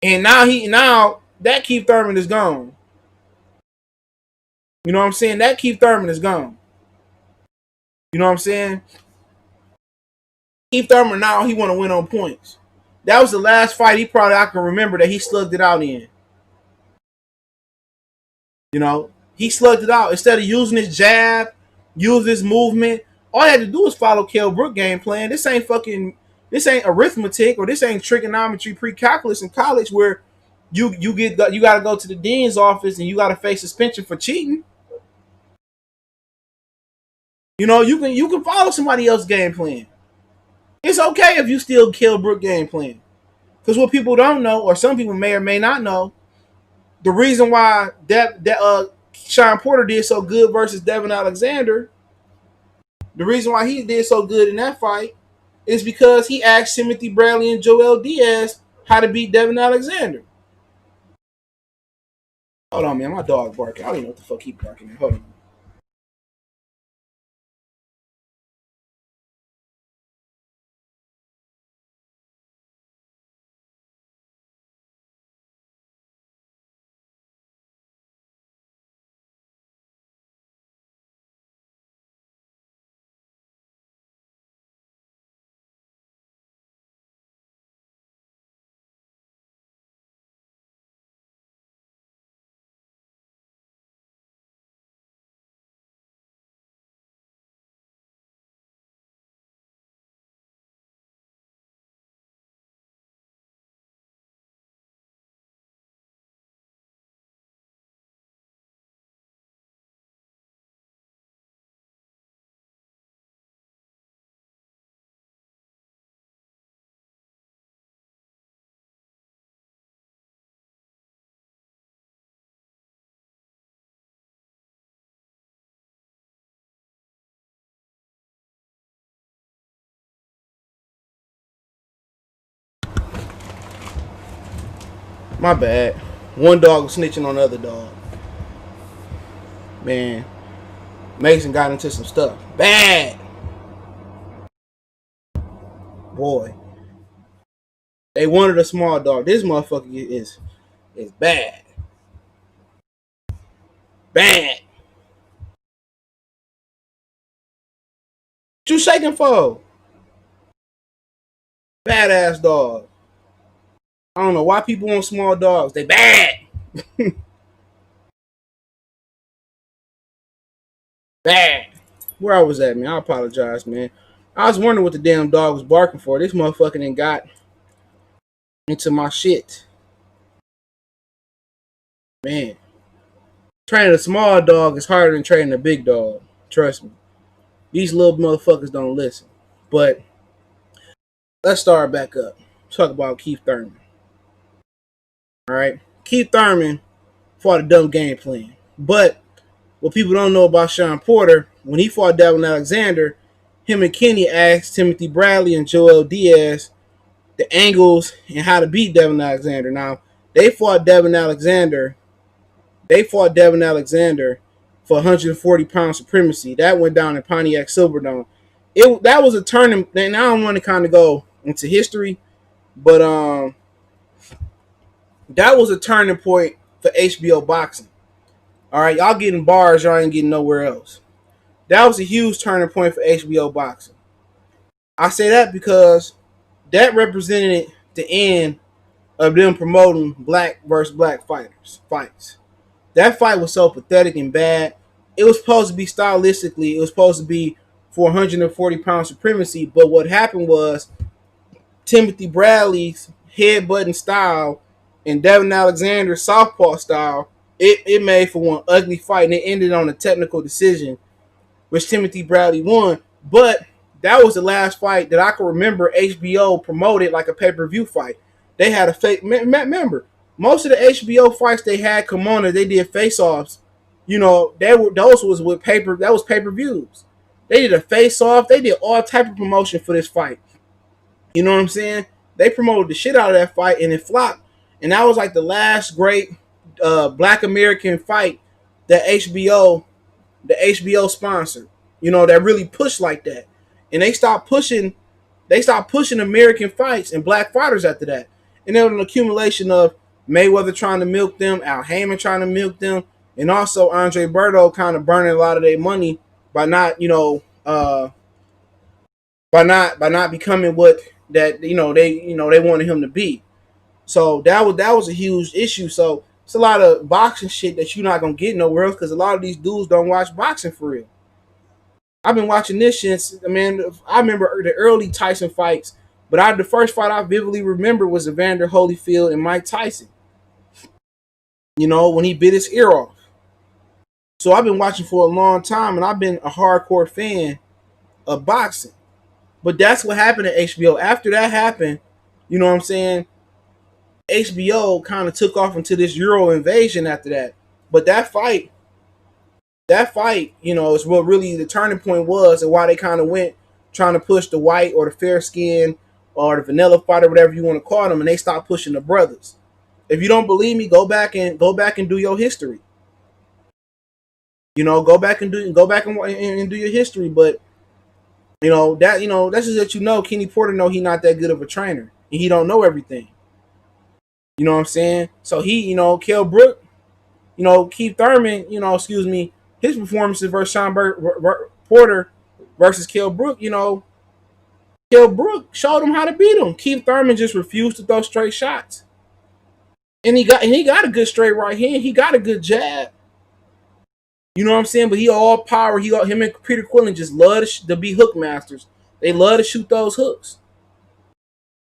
And now that Keith Thurman is gone. You know what I'm saying? That Keith Thurman is gone. You know what I'm saying? Keith Thurman now he want to win on points. That was the last fight I can remember that he slugged it out in. You know, he slugged it out instead of using his jab, use his movement. All he had to do was follow Kell Brook game plan. This ain't arithmetic or this ain't trigonometry pre-calculus in college where you got to go to the dean's office and you got to face suspension for cheating. You know, you can follow somebody else's game plan. It's okay if you still Kell Brook game plan. Because what people don't know, or some people may or may not know, the reason why that Shawn Porter did so good versus Devin Alexander, the reason why he did so good in that fight is because he asked Timothy Bradley and Joel Diaz how to beat Devin Alexander. Hold on, man. My dog barking. I don't even know what the fuck he barking at. Hold on. My bad. One dog was snitching on the other dog. Man, Mason got into some stuff. Bad. Boy. They wanted a small dog. This motherfucker is bad. Bad. What you shaking for? Badass dog. I don't know why people want small dogs. They bad. Bad. Where I was at, man. I apologize, man. I was wondering what the damn dog was barking for. This motherfucker done got into my shit. Man. Training a small dog is harder than training a big dog. Trust me. These little motherfuckers don't listen. But let's start back up. Talk about Keith Thurman. Alright. Keith Thurman fought a dumb game plan. But what people don't know about Shawn Porter, when he fought Devin Alexander, him and Kenny asked Timothy Bradley and Joel Diaz the angles and how to beat Devin Alexander. Now, they fought Devin Alexander for 140 pound supremacy. That went down in Pontiac Silverdome. That was a turning. And I don't want to kind of go into history, but that was a turning point for HBO boxing. All right, y'all getting bars, y'all ain't getting nowhere else. That was a huge turning point for HBO boxing. I say that because that represented the end of them promoting black versus black fights. That fight was so pathetic and bad. It was supposed to be stylistically, it was supposed to be for 140 pound supremacy, but what happened was Timothy Bradley's headbutting style and Devin Alexander's southpaw style, it made for one ugly fight, and it ended on a technical decision, which Timothy Bradley won. But that was the last fight that I can remember HBO promoted like a pay-per-view fight. They had a fake. Remember, most of the HBO fights they had come on, they did face-offs. You know, those was with paper. That was pay-per-views. They did a face-off. They did all type of promotion for this fight. You know what I'm saying? They promoted the shit out of that fight, and it flopped. And that was like the last great Black American fight that the HBO sponsored. You know, that really pushed like that. And they stopped pushing American fights and black fighters after that. And there was an accumulation of Mayweather trying to milk them, Al Heyman trying to milk them, and also Andre Berto kind of burning a lot of their money by not, by not becoming what that they wanted him to be. So that was a huge issue. So it's a lot of boxing shit that you're not gonna get nowhere else because a lot of these dudes don't watch boxing for real. I've been watching this shit. I remember the early Tyson fights, but the first fight I vividly remember was Evander Holyfield and Mike Tyson. You know, when he bit his ear off. So I've been watching for a long time, and I've been a hardcore fan of boxing. But that's what happened at HBO. After that happened, you know what I'm saying? HBO kind of took off into this Euro invasion after that. But that fight, you know, is what really the turning point was, and why they kind of went trying to push the white or the fair skin or the vanilla fighter, whatever you want to call them, and they stopped pushing the brothers. If you don't believe me, go back and do your history. You know, go back and do your history. But that's just that Kenny Porter know he not that good of a trainer, and he don't know everything. You know what I'm saying? So Kell Brook, Keith Thurman, his performances versus Shawn Porter versus Kell Brook, Kell Brook showed him how to beat him. Keith Thurman just refused to throw straight shots. And he got a good straight right hand. He got a good jab. You know what I'm saying? But he all power. Him and Peter Quillen just love to be hook masters. They love to shoot those hooks.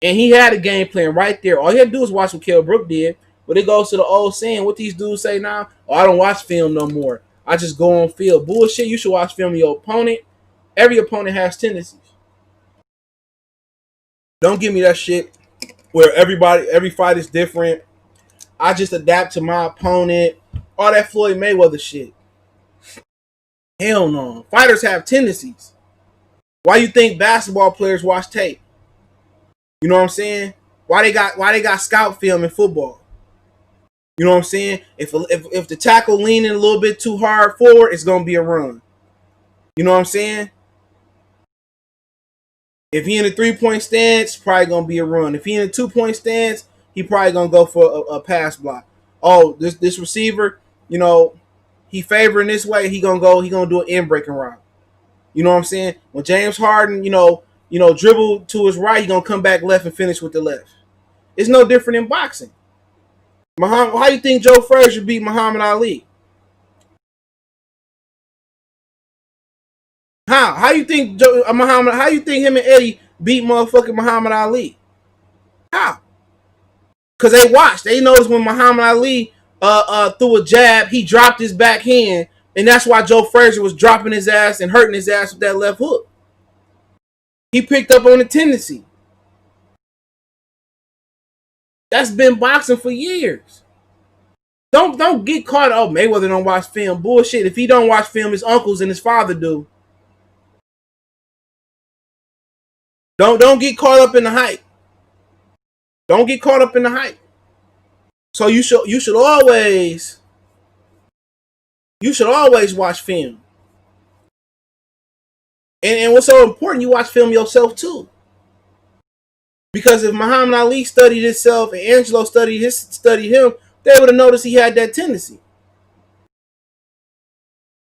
And he had a game plan right there. All he had to do was watch what Kell Brook did. But it goes to the old saying, what these dudes say now, oh, I don't watch film no more. I just go on field. Bullshit, you should watch film of your opponent. Every opponent has tendencies. Don't give me that shit where every fight is different. I just adapt to my opponent. All that Floyd Mayweather shit. Hell no. Fighters have tendencies. Why you think basketball players watch tape? You know what I'm saying? Why they got scout film in football? You know what I'm saying? If the tackle leaning a little bit too hard forward, it's gonna be a run. You know what I'm saying? If he in a 3-point stance, probably gonna be a run. If he in a 2-point stance, he probably gonna go for a pass block. Oh, this receiver, you know, he favoring this way, he gonna do an in breaking route. You know what I'm saying? When James Harden, dribble to his right, he gonna come back left and finish with the left. It's no different in boxing. How you think Joe Frazier beat Muhammad Ali? How you think Muhammad? How you think him and Eddie beat motherfucking Muhammad Ali? How? Because they watched. They noticed when Muhammad Ali threw a jab, he dropped his backhand, and that's why Joe Frazier was dropping his ass and hurting his ass with that left hook. He picked up on the tendency. That's been boxing for years. Don't get caught. Oh, Mayweather don't watch film. Bullshit. If he don't watch film, his uncles and his father do. Don't get caught up in the hype. Don't get caught up in the hype. So you should always watch film. And what's so important, you watch film yourself too. Because if Muhammad Ali studied himself and Angelo studied him, they would have noticed he had that tendency.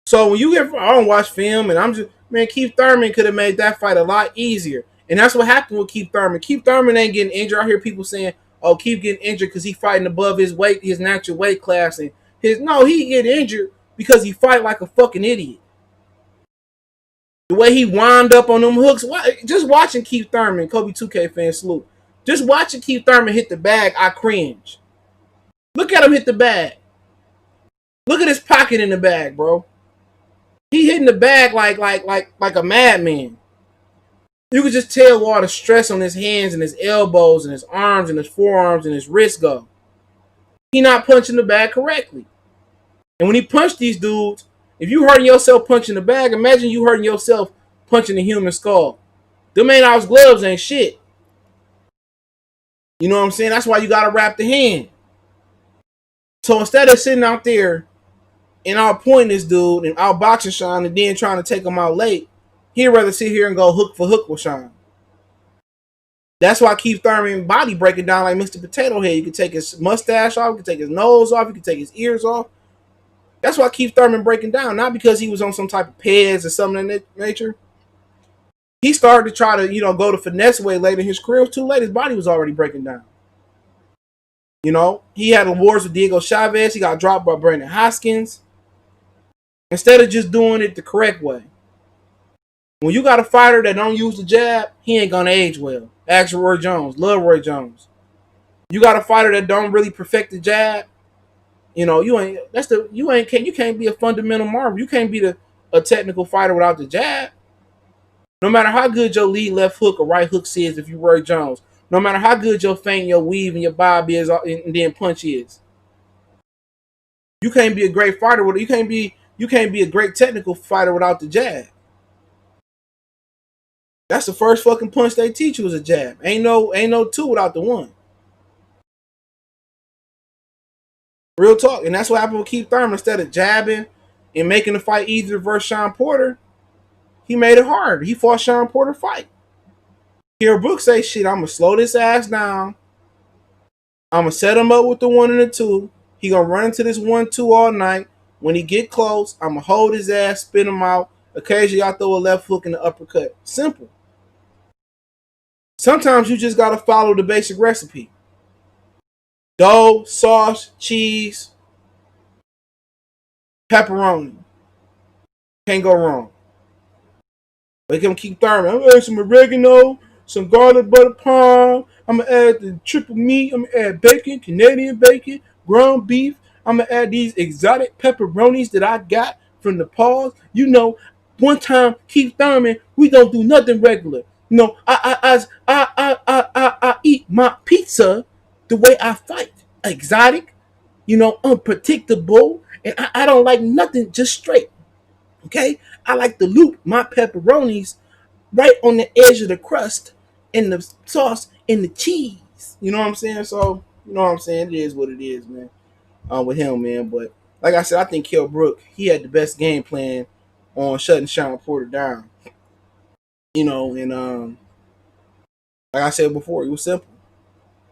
So when you get, I don't watch film, and I'm just, man, Keith Thurman could have made that fight a lot easier. And that's what happened with Keith Thurman. Keith Thurman ain't getting injured. I hear people saying, oh, Keith getting injured because he fighting above his weight, his natural weight class. And he get injured because he fight like a fucking idiot. The way he wound up on them hooks, just watching Keith Thurman, Kobe 2K fan salute. Just watching Keith Thurman hit the bag, I cringe. Look at him hit the bag. Look at his pocket in the bag, bro. He hitting the bag like a madman. You could just tell all the stress on his hands and his elbows and his arms and his forearms and his wrists go. He not punching the bag correctly. And when he punched these dudes, if you hurting yourself punching the bag, imagine you hurting yourself punching the human skull. Them ain't gloves ain't shit. You know what I'm saying? That's why you gotta wrap the hand. So instead of sitting out there and outpointing this dude and outboxing Shawn and then trying to take him out late, he'd rather sit here and go hook for hook with Shawn. That's why Keith Thurman body breaking down like Mr. Potato Head. You can take his mustache off, you can take his nose off, you can take his ears off. That's why Keith Thurman breaking down, not because he was on some type of PEDs or something of that nature. He started to try to, go the finesse way later in his career. It was too late. His body was already breaking down. He had awards with Diego Chavez. He got dropped by Brandon Hoskins. Instead of just doing it the correct way. When you got a fighter that don't use the jab, he ain't gonna age well. Ask Roy Jones. Love Roy Jones. You got a fighter that don't really perfect the jab. You can't be a fundamental marvel. You can't be a technical fighter without the jab. No matter how good your lead left hook or right hook is, if you Roy Jones. No matter how good your feint, your weave, and your bob is, and then punch is. You can't be a great fighter with it. You can't be a great technical fighter without the jab. That's the first fucking punch they teach you is a jab. Ain't no two without the one. Real talk. And that's what happened with Keith Thurman. Instead of jabbing and making the fight easier versus Shawn Porter, he made it hard. He fought Shawn Porter fight. Hear Brook say, shit, I'm going to slow this ass down. I'm going to set him up with the 1 and the 2. He going to run into this 1-2 all night. When he get close, I'm going to hold his ass, spin him out. Occasionally, I throw a left hook and an uppercut. Simple. Sometimes you just got to follow the basic recipe. Dough, sauce, cheese, pepperoni. Can't go wrong. They can keep Thurman. I'm going to add some oregano, some garlic butter palm. I'm going to add the triple meat. I'm going to add bacon, Canadian bacon, ground beef. I'm going to add these exotic pepperonis that I got from the paws. One time, Keith Thurman, we don't do nothing regular. I eat my pizza the way I fight. Exotic, unpredictable. And I don't like nothing just straight. Okay? I like to loop my pepperonis right on the edge of the crust and the sauce and the cheese. You know what I'm saying? So, it is what it is, man. with him, man. But like I said, I think Kell Brook, he had the best game plan on shutting Shawn Porter down. And like I said before, it was simple.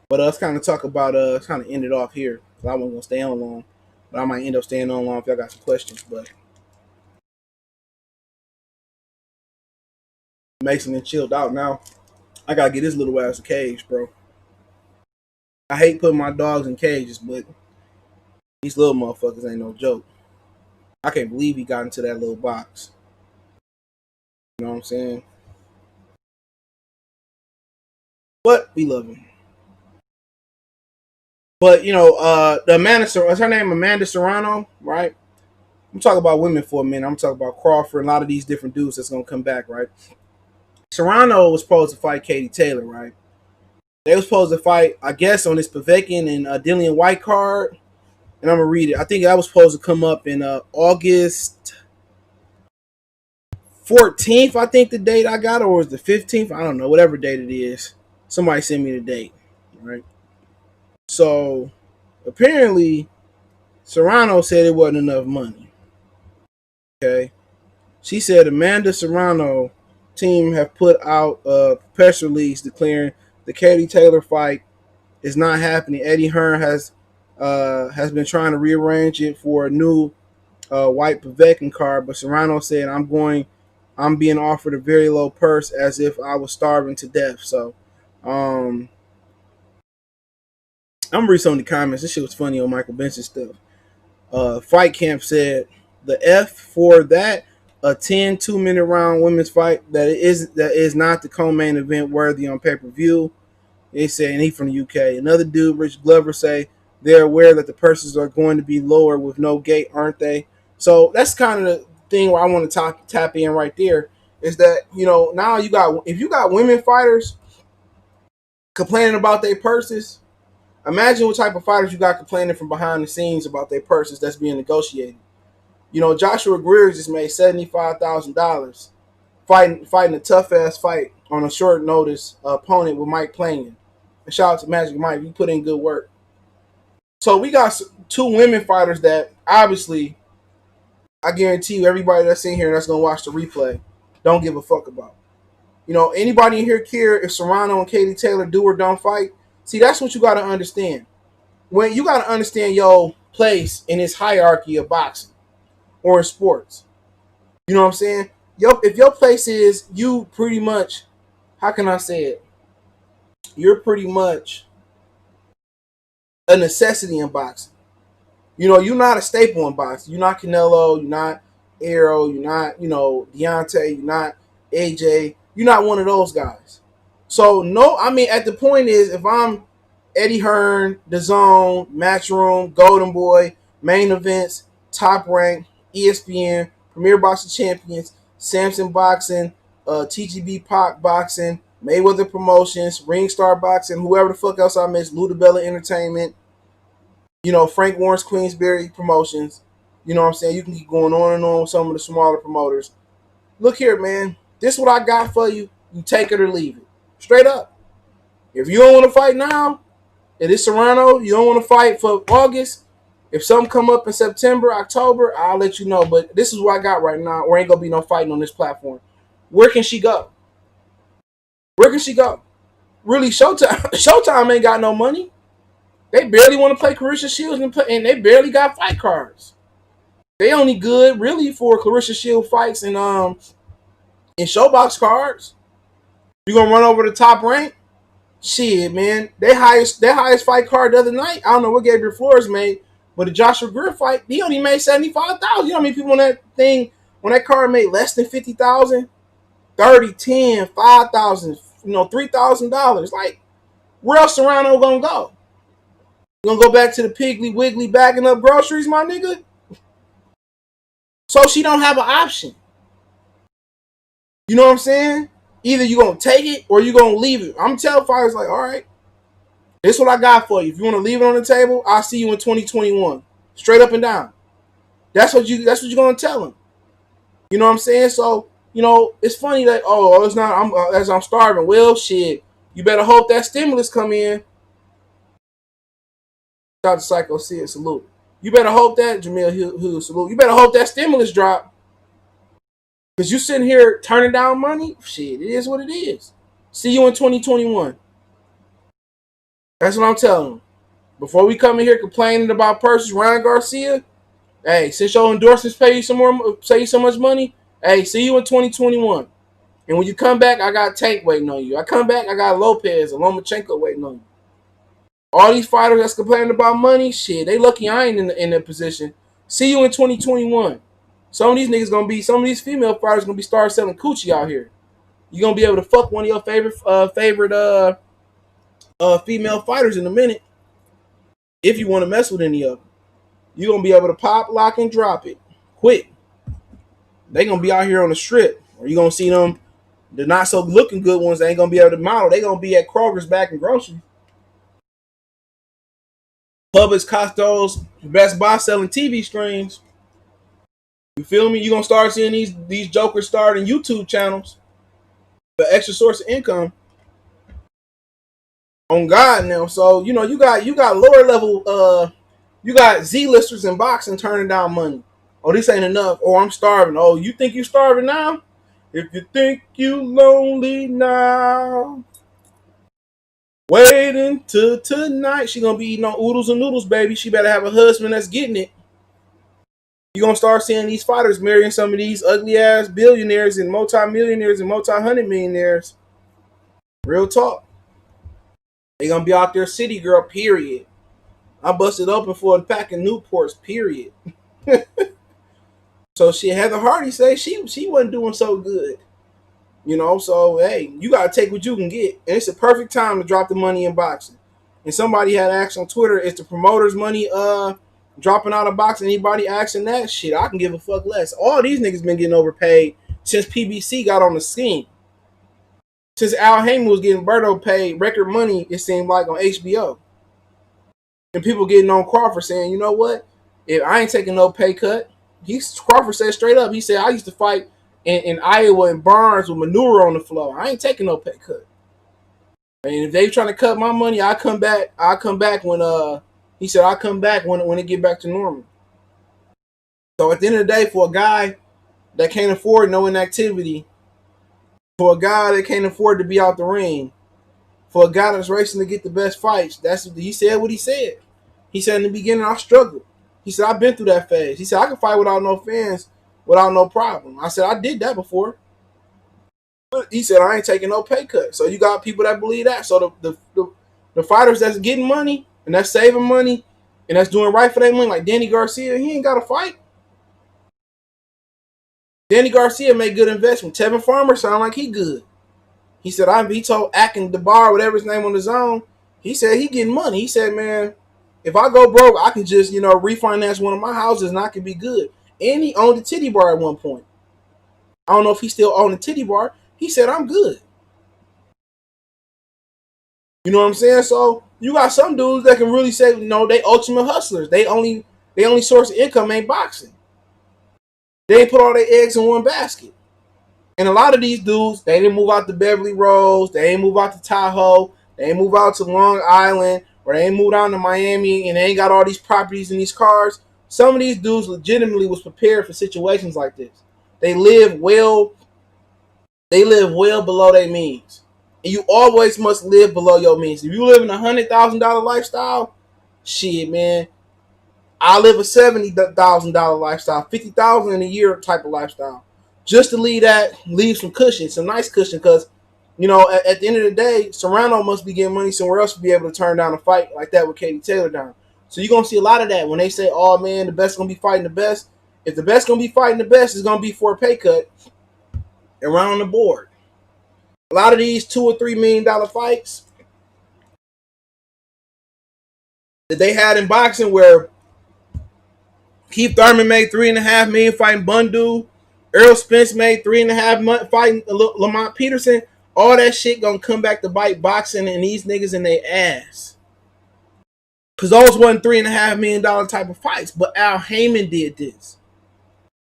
But let's kind of talk about kind of end it off here. Cause I wasn't gonna stay on long, but I might end up staying on long if y'all got some questions. But Mason and chilled out now. I gotta get this little ass a cage, bro. I hate putting my dogs in cages, but these little motherfuckers ain't no joke. I can't believe he got into that little box. You know what I'm saying? But we love him. But the Amanda, what's her name? Amanda Serrano, right? I'm talking about women for a minute. I'm talking about Crawford and a lot of these different dudes that's gonna come back, right? Serrano was supposed to fight Katie Taylor, right? They were supposed to fight, I guess, on this Povetkin and Dillian White card. And I'm gonna read it. I think that was supposed to come up in August 14th. I think the date I got, or was the 15th? I don't know, whatever date it is. Somebody sent me the date, right? So apparently, Serrano said it wasn't enough money. Okay, she said Amanda Serrano team have put out a press release declaring the Katie Taylor fight is not happening. Eddie Hearn has been trying to rearrange it for a new White Povetkin card, but Serrano said I'm being offered a very low purse as if I was starving to death. So I'm reading some of the comments. This shit was funny on Michael Benson stuff. Fight Camp said the F for that, a 10 2-minute round women's fight that is not the co-main event worthy on pay-per-view. They say, and he from the UK. Another dude, Rich Glover, say they're aware that the purses are going to be lower with no gate, aren't they? So that's kind of the thing where I want to tap in right there. Is that now if you got women fighters complaining about their purses, imagine what type of fighters you got complaining from behind the scenes about their purses that's being negotiated. Joshua Greer just made $75,000 fighting a tough ass fight on a short notice opponent with Mike playing. And shout out to Magic Mike, you put in good work. So we got two women fighters that obviously, I guarantee you, everybody that's in here that's gonna watch the replay don't give a fuck about. Anybody in here care if Serrano and Katie Taylor do or don't fight? See, that's what you gotta understand. When you gotta understand your place in this hierarchy of boxing or in sports. You know what I'm saying? If your place is you pretty much, how can I say it? You're pretty much a necessity in boxing. You're not a staple in boxing. You're not Canelo. You're not Errol. You're not, Deontay. You're not AJ. You're not one of those guys. So, no, I mean, at the point is, if I'm Eddie Hearn, DAZN, Matchroom, Golden Boy, Main Events, Top Rank, ESPN, Premier Boxing Champions, Samson Boxing, TGB Pac Boxing, Mayweather Promotions, Ringstar Boxing, whoever the fuck else I missed, Ludabella Entertainment, Frank Warren's Queensberry Promotions. You know what I'm saying? You can keep going on and on with some of the smaller promoters. Look here, man. This is what I got for you. You take it or leave it. Straight up. If you don't want to fight now, it is Serrano. You don't want to fight for August. If something come up in September, October, I'll let you know. But this is what I got right now. Or ain't going to be no fighting on this platform. Where can she go? Where can she go? Really, Showtime ain't got no money. They barely want to play Clarissa Shields and they barely got fight cards. They only good really for Clarissa Shield fights and in showbox cards. You gonna run over the Top Rank? Shit, man. Their highest fight card the other night. I don't know what Gabriel Flores made, but the Joshua Greer fight, he only made $75,000. You know how many people on that thing when that card made less than 50,000? 30, 10, 5,000, $3,000. Like, where else Serrano gonna go? You gonna go back to the Piggly Wiggly bagging up groceries, my nigga? So she don't have an option. You know what I'm saying? Either you gonna take it or you gonna leave it. I'm telling fighters like, all right, this is what I got for you. If you want to leave it on the table, I'll see you in 2021. Straight up and down. That's what you're gonna tell them. You know what I'm saying? So, it's funny that it's not as I'm starving. Well, shit, you better hope that stimulus come in. Shout out to Psycho Sid, salute. You better hope that Jamil Hill salute. You better hope that stimulus drop. Because you sitting here turning down money, shit, it is what it is. See you in 2021. That's what I'm telling them. Before we come in here complaining about purses, Ryan Garcia, hey, since your endorsements pay you some more, pay you so much money, hey, see you in 2021. And when you come back, I got Tank waiting on you. I come back, I got Lopez and Lomachenko waiting on you. All these fighters that's complaining about money, shit, they lucky I ain't in the position. See you in 2021. Some of these female fighters gonna be start selling coochie out here. You're gonna be able to fuck one of your favorite female fighters in a minute. If you want to mess with any of them, you're gonna be able to pop, lock, and drop it quick. They gonna be out here on the strip, or you gonna see them. The not so looking good ones, they ain't gonna be able to model. They gonna be at Kroger's back in grocery. Publix, Costco's, Best Buy selling TV screens. You feel me? You gonna start seeing these jokers starting YouTube channels for extra source of income. On God now. So you know you got lower level you got Z-listers in boxing turning down money. Oh, this ain't enough. Oh, I'm starving. Oh, you think you starving now? If you think you lonely now, wait until tonight. She gonna be eating on oodles and noodles, baby. She better have a husband that's getting it. You gonna start seeing these fighters marrying some of these ugly ass billionaires and multi-millionaires and multi-hundred millionaires. Real talk. They gonna be out there city girl, period. I busted open for a pack of Newports, period. So she Heather Hardy say she wasn't doing so good. You know, so hey, you gotta take what you can get. And it's a perfect time to drop the money in boxing. And somebody had asked on Twitter, is the promoters' money dropping out of boxing? Anybody asking that? Shit, I can give a fuck less. All these niggas been getting overpaid since PBC got on the scene. Since Al Heyman was getting Berto paid record money, it seemed like, on HBO. And people getting on Crawford saying, you know what? If I ain't taking no pay cut, Crawford said straight up, he said, I used to fight in Iowa and Barnes with manure on the floor. I ain't taking no pay cut. And if they trying to cut my money, I'll come back when he said I'll come back when it get back to normal. So at the end of the day, for a guy that can't afford no inactivity, for a guy that can't afford to be out the ring, for a guy that's racing to get the best fights, he said what he said. He said in the beginning, I struggled. He said, I've been through that phase. He said, I can fight without no fans, without no problem. I said, I did that before. He said, I ain't taking no pay cut. So you got people that believe that. So the fighters that's getting money and that's saving money and that's doing right for their money, like Danny Garcia, he ain't got to fight. Danny Garcia made good investment. Tevin Farmer sound like he good. He said, he told Akin DeBar, whatever his name on the zone, he said he getting money. He said, man, if I go broke, I can just, refinance one of my houses and I can be good. And he owned a titty bar at one point. I don't know if he still owned a titty bar. He said, I'm good. You know what I'm saying? So you got some dudes that can really say, they ultimate hustlers. They only source of income ain't boxing. They ain't put all their eggs in one basket. And a lot of these dudes, they didn't move out to Beverly Rose, they ain't move out to Tahoe, they ain't move out to Long Island, or they ain't moved down to Miami, and they ain't got all these properties and these cars. Some of these dudes legitimately was prepared for situations like this. They live well below their means. And you always must live below your means. If you live in $100,000 lifestyle, shit, man, I live a $70,000 lifestyle, $50,000 in a year type of lifestyle, just to leave some cushion, some nice cushion, because at the end of the day, Serrano must be getting money somewhere else to be able to turn down a fight like that with Katie Taylor down. So you're gonna see a lot of that when they say, "Oh man, the best gonna be fighting the best." If the best gonna be fighting the best, it's gonna be for a pay cut around the board. A lot of these $2 or $3 million fights that they had in boxing, where Keith Thurman made $3.5 million fighting Bundu, Errol Spence made $3.5 million fighting Lamont Peterson. All that shit gonna come back to bite boxing and these niggas in their ass. Because those wasn't $3.5 million type of fights. But Al Heyman did this.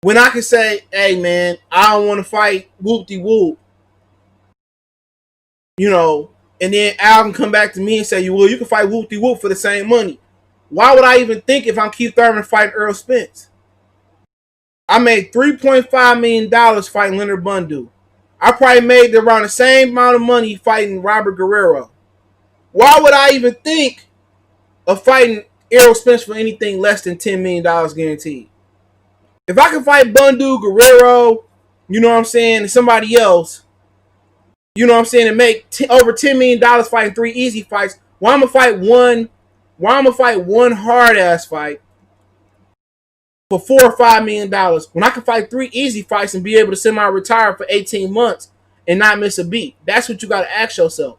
When I can say, hey man, I don't want to fight whoop-de-whoop. And then Al can come back to me and say, well, you can fight whoop-de-whoop for the same money. Why would I even think if I'm Keith Thurman fighting Errol Spence? I made $3.5 million fighting Leonard Bundu. I probably made around the same amount of money fighting Robert Guerrero. Why would I even think of fighting Errol Spence for anything less than $10 million guaranteed? If I can fight Bundu, Guerrero, you know what I'm saying, and somebody else, you know what I'm saying, and make over $10 million fighting 3 easy fights, why I'm gonna fight one? Why I'm gonna fight one hard ass fight for $4 or $5 million when I can fight 3 easy fights and be able to semi-retire for 18 months and not miss a beat? That's what you gotta ask yourself.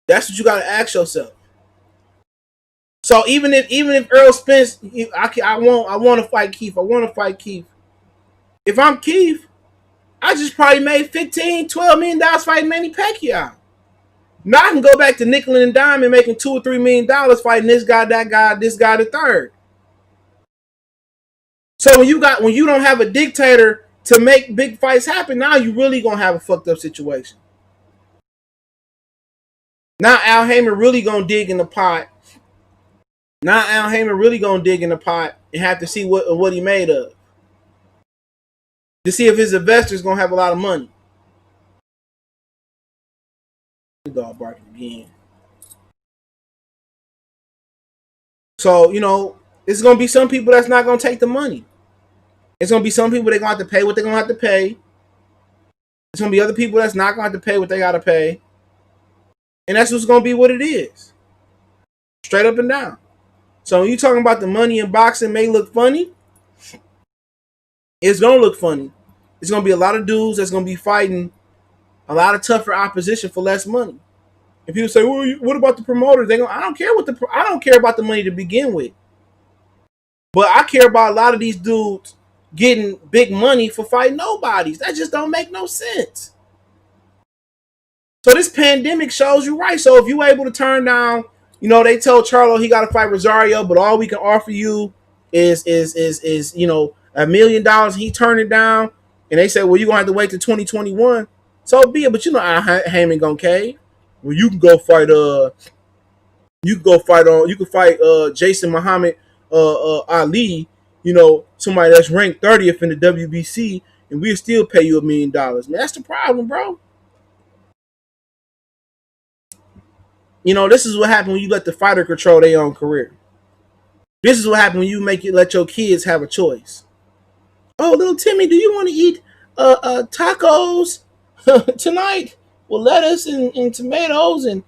That's what you gotta ask yourself. So even if Errol Spence, I want to fight Keith. I want to fight Keith. If I'm Keith, I just probably made $15-12 million fighting Manny Pacquiao. Now I can go back to nickel and dime and making $2 or $3 million fighting this guy, that guy, this guy, the third. So when you don't have a dictator to make big fights happen, now you really gonna have a fucked up situation. Now Al Heyman really gonna dig in the pot. Now Al Heyman really gonna dig in the pot and have to see what he made of, to see if his investors gonna have a lot of money. The dog barking again. So it's gonna be some people that's not gonna take the money. It's gonna be some people that gonna have to pay what they're gonna have to pay. It's gonna be other people that's not gonna have to pay what they gotta pay, and that's what's gonna be what it is, straight up and down. So when you talking about the money in boxing may look funny, it's gonna look funny. It's gonna be a lot of dudes that's gonna be fighting a lot of tougher opposition for less money. And people say, "Well, what about the promoters?" I don't care about the money to begin with, but I care about a lot of these dudes getting big money for fighting nobodies. That just don't make no sense. So this pandemic shows you right. So if you able to turn down, they told Charlo he got to fight Rosario, but all we can offer you is $1 million. He turned it down, and they said, well, you're gonna have to wait till 2021. So be it. But Al Heyman gonna cave. Well, you can fight Jason Muhammad Ali, somebody that's ranked 30th in the WBC, and we'll still pay you $1 million. Man, that's the problem, bro. This is what happened when you let the fighter control their own career. This is what happened when you let your kids have a choice. Oh, little Timmy, do you want to eat tacos tonight with lettuce and tomatoes and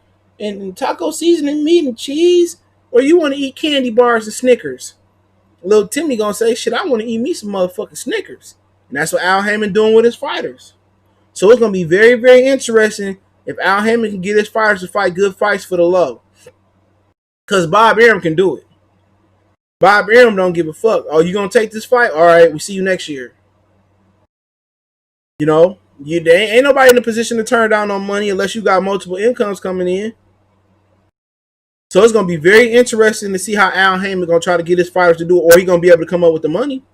taco seasoning, meat and cheese? Or you want to eat candy bars and Snickers? Little Timmy gonna say, shit, I want to eat me some motherfucking Snickers. And that's what Al Heyman doing with his fighters. So it's gonna be very, very interesting if Al Heyman can get his fighters to fight good fights for the low. Because Bob Arum can do it. Bob Arum don't give a fuck. Oh, you gonna take this fight? All right, we see you next year. Ain't nobody in a position to turn down on money unless you got multiple incomes coming in. So it's gonna be very interesting to see how Al Heyman gonna try to get his fighters to do it, or he gonna be able to come up with the money.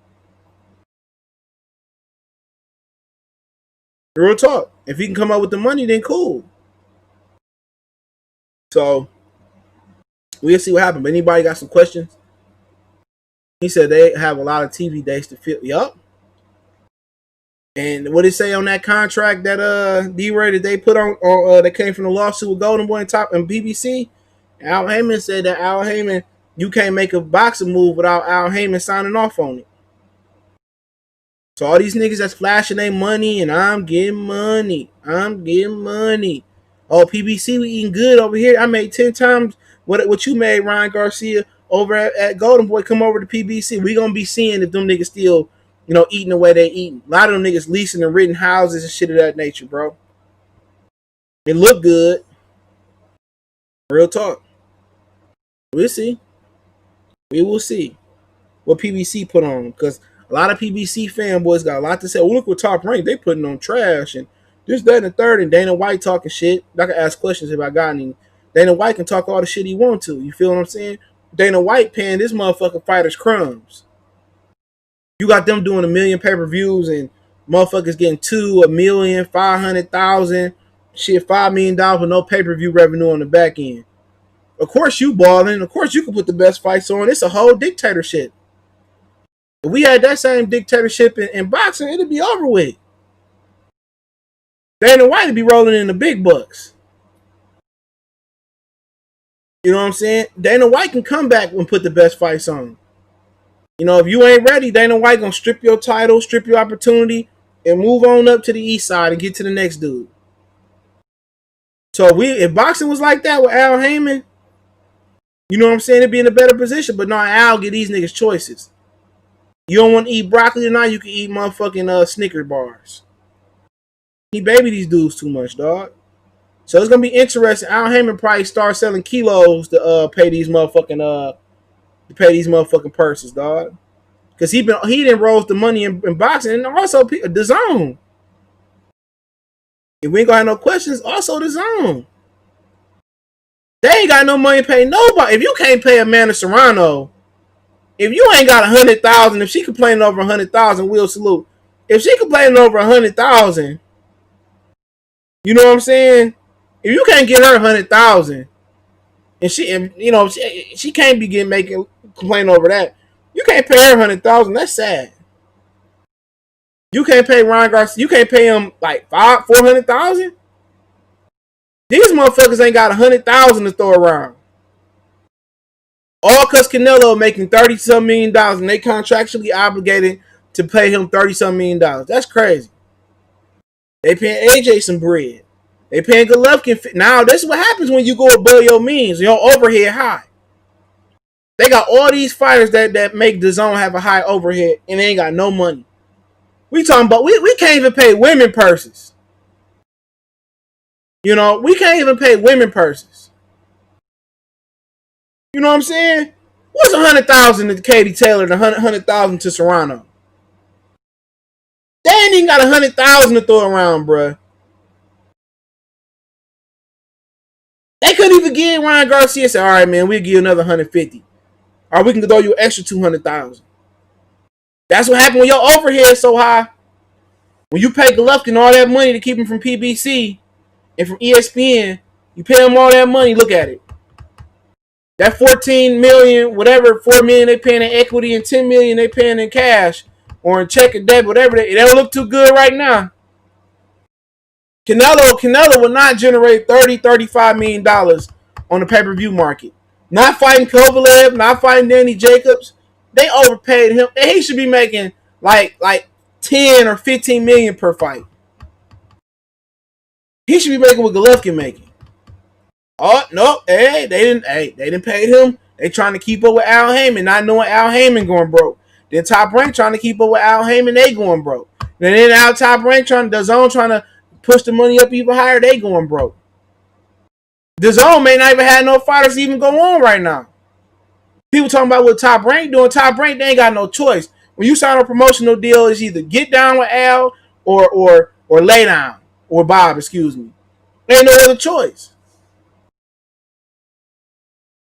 Real talk. If he can come up with the money, then cool. So we'll see what happens. But anybody got some questions? He said they have a lot of TV days to fill. Yup. And what did it say on that contract that D-Ray that they put on that came from the lawsuit with Golden Boy and Top and BBC? Al Heyman said that Al Heyman, you can't make a boxing move without Al Heyman signing off on it. So all these niggas that's flashing their money and I'm getting money. Oh, PBC, we eating good over here. I made 10 times what you made, Ryan Garcia, over at Golden Boy. Come over to PBC. We gonna be seeing if them niggas still, eating the way they eating. A lot of them niggas leasing and renting houses and shit of that nature, bro. It look good. Real talk. We'll see. We will see what PBC put on, because a lot of PBC fanboys got a lot to say. Oh, look what Top Rank, they putting on trash and this, that, and the third, and Dana White talking shit. I can ask questions if I got any. Dana White can talk all the shit he want to. You feel what I'm saying? Dana White paying this motherfucking fighters crumbs. You got them doing 1 million pay-per-views and motherfuckers getting 2,500,000, shit, $5 million with no pay-per-view revenue on the back end. Of course you balling. Of course you can put the best fights on. It's a whole dictatorship. If we had that same dictatorship in boxing, it'd be over with. Dana White would be rolling in the big bucks. You know what I'm saying? Dana White can come back and put the best fights on. You know, if you ain't ready, Dana White gonna strip your title, strip your opportunity, and move on up to the east side and get to the next dude. So if boxing was like that with Al Heyman, you know what I'm saying, it'd be in a better position. But no, Al get these niggas choices. You don't want to eat broccoli or not, you can eat motherfucking Snickers bars. He baby these dudes too much, dog. So it's gonna be interesting. Al Heyman probably start selling kilos to pay these motherfucking purses, dog. Because he didn't rolls the money in boxing, and also DAZN. If we ain't gonna have no questions, also DAZN. They ain't got no money to pay nobody. If you can't pay Amanda Serrano, if you ain't got 100,000, if she complaining over 100,000, we'll salute. If she complaining over 100,000, you know what I'm saying? If you can't get her 100,000, and she can't be making complain over that, you can't pay her 100,000. That's sad. You can't pay Ryan Garcia. You can't pay him like 400,000. These motherfuckers ain't got 100,000 to throw around. All cause Canelo making $30-some million and they contractually obligated to pay him $30-some million. That's crazy. They paying AJ some bread. They paying Golovkin. Now this is what happens when you go above your means. Your overhead high. They got all these fighters that make DAZN have a high overhead and they ain't got no money. We talking about we can't even pay women purses. You know, we can't even pay women purses. You know what I'm saying? What's 100,000 to Katie Taylor and 100,000 to Serrano? They ain't even got 100,000 to throw around, bruh. They couldn't even give Ryan Garcia say, all right, man, we'll give you another 150. Or we can throw you an extra 200,000. That's what happened when your overhead is so high. When you pay Golovkin all that money to keep him from PBC and from ESPN, you pay him all that money, look at it. That 14 million, whatever, 4 million they paying in equity and 10 million they paying in cash or in check or debit, whatever, they don't look too good right now. Canelo will not generate $30-35 million on the pay-per-view market. Not fighting Kovalev, not fighting Danny Jacobs. They overpaid him. And he should be making like 10 or 15 million per fight. He should be making what Golovkin making. Oh no, they didn't pay him. They trying to keep up with Al Heyman, not knowing Al Heyman going broke. Then Top Rank trying to keep up with Al Heyman, they going broke. And then Al Top Rank trying to push the money up even higher, they going broke. DAZN may not even have no fighters even go on right now. People talking about what Top Rank doing. Top Rank, they ain't got no choice. When you sign a promotional deal, it's either get down with Al or lay down. Or Bob, excuse me. There ain't no other choice.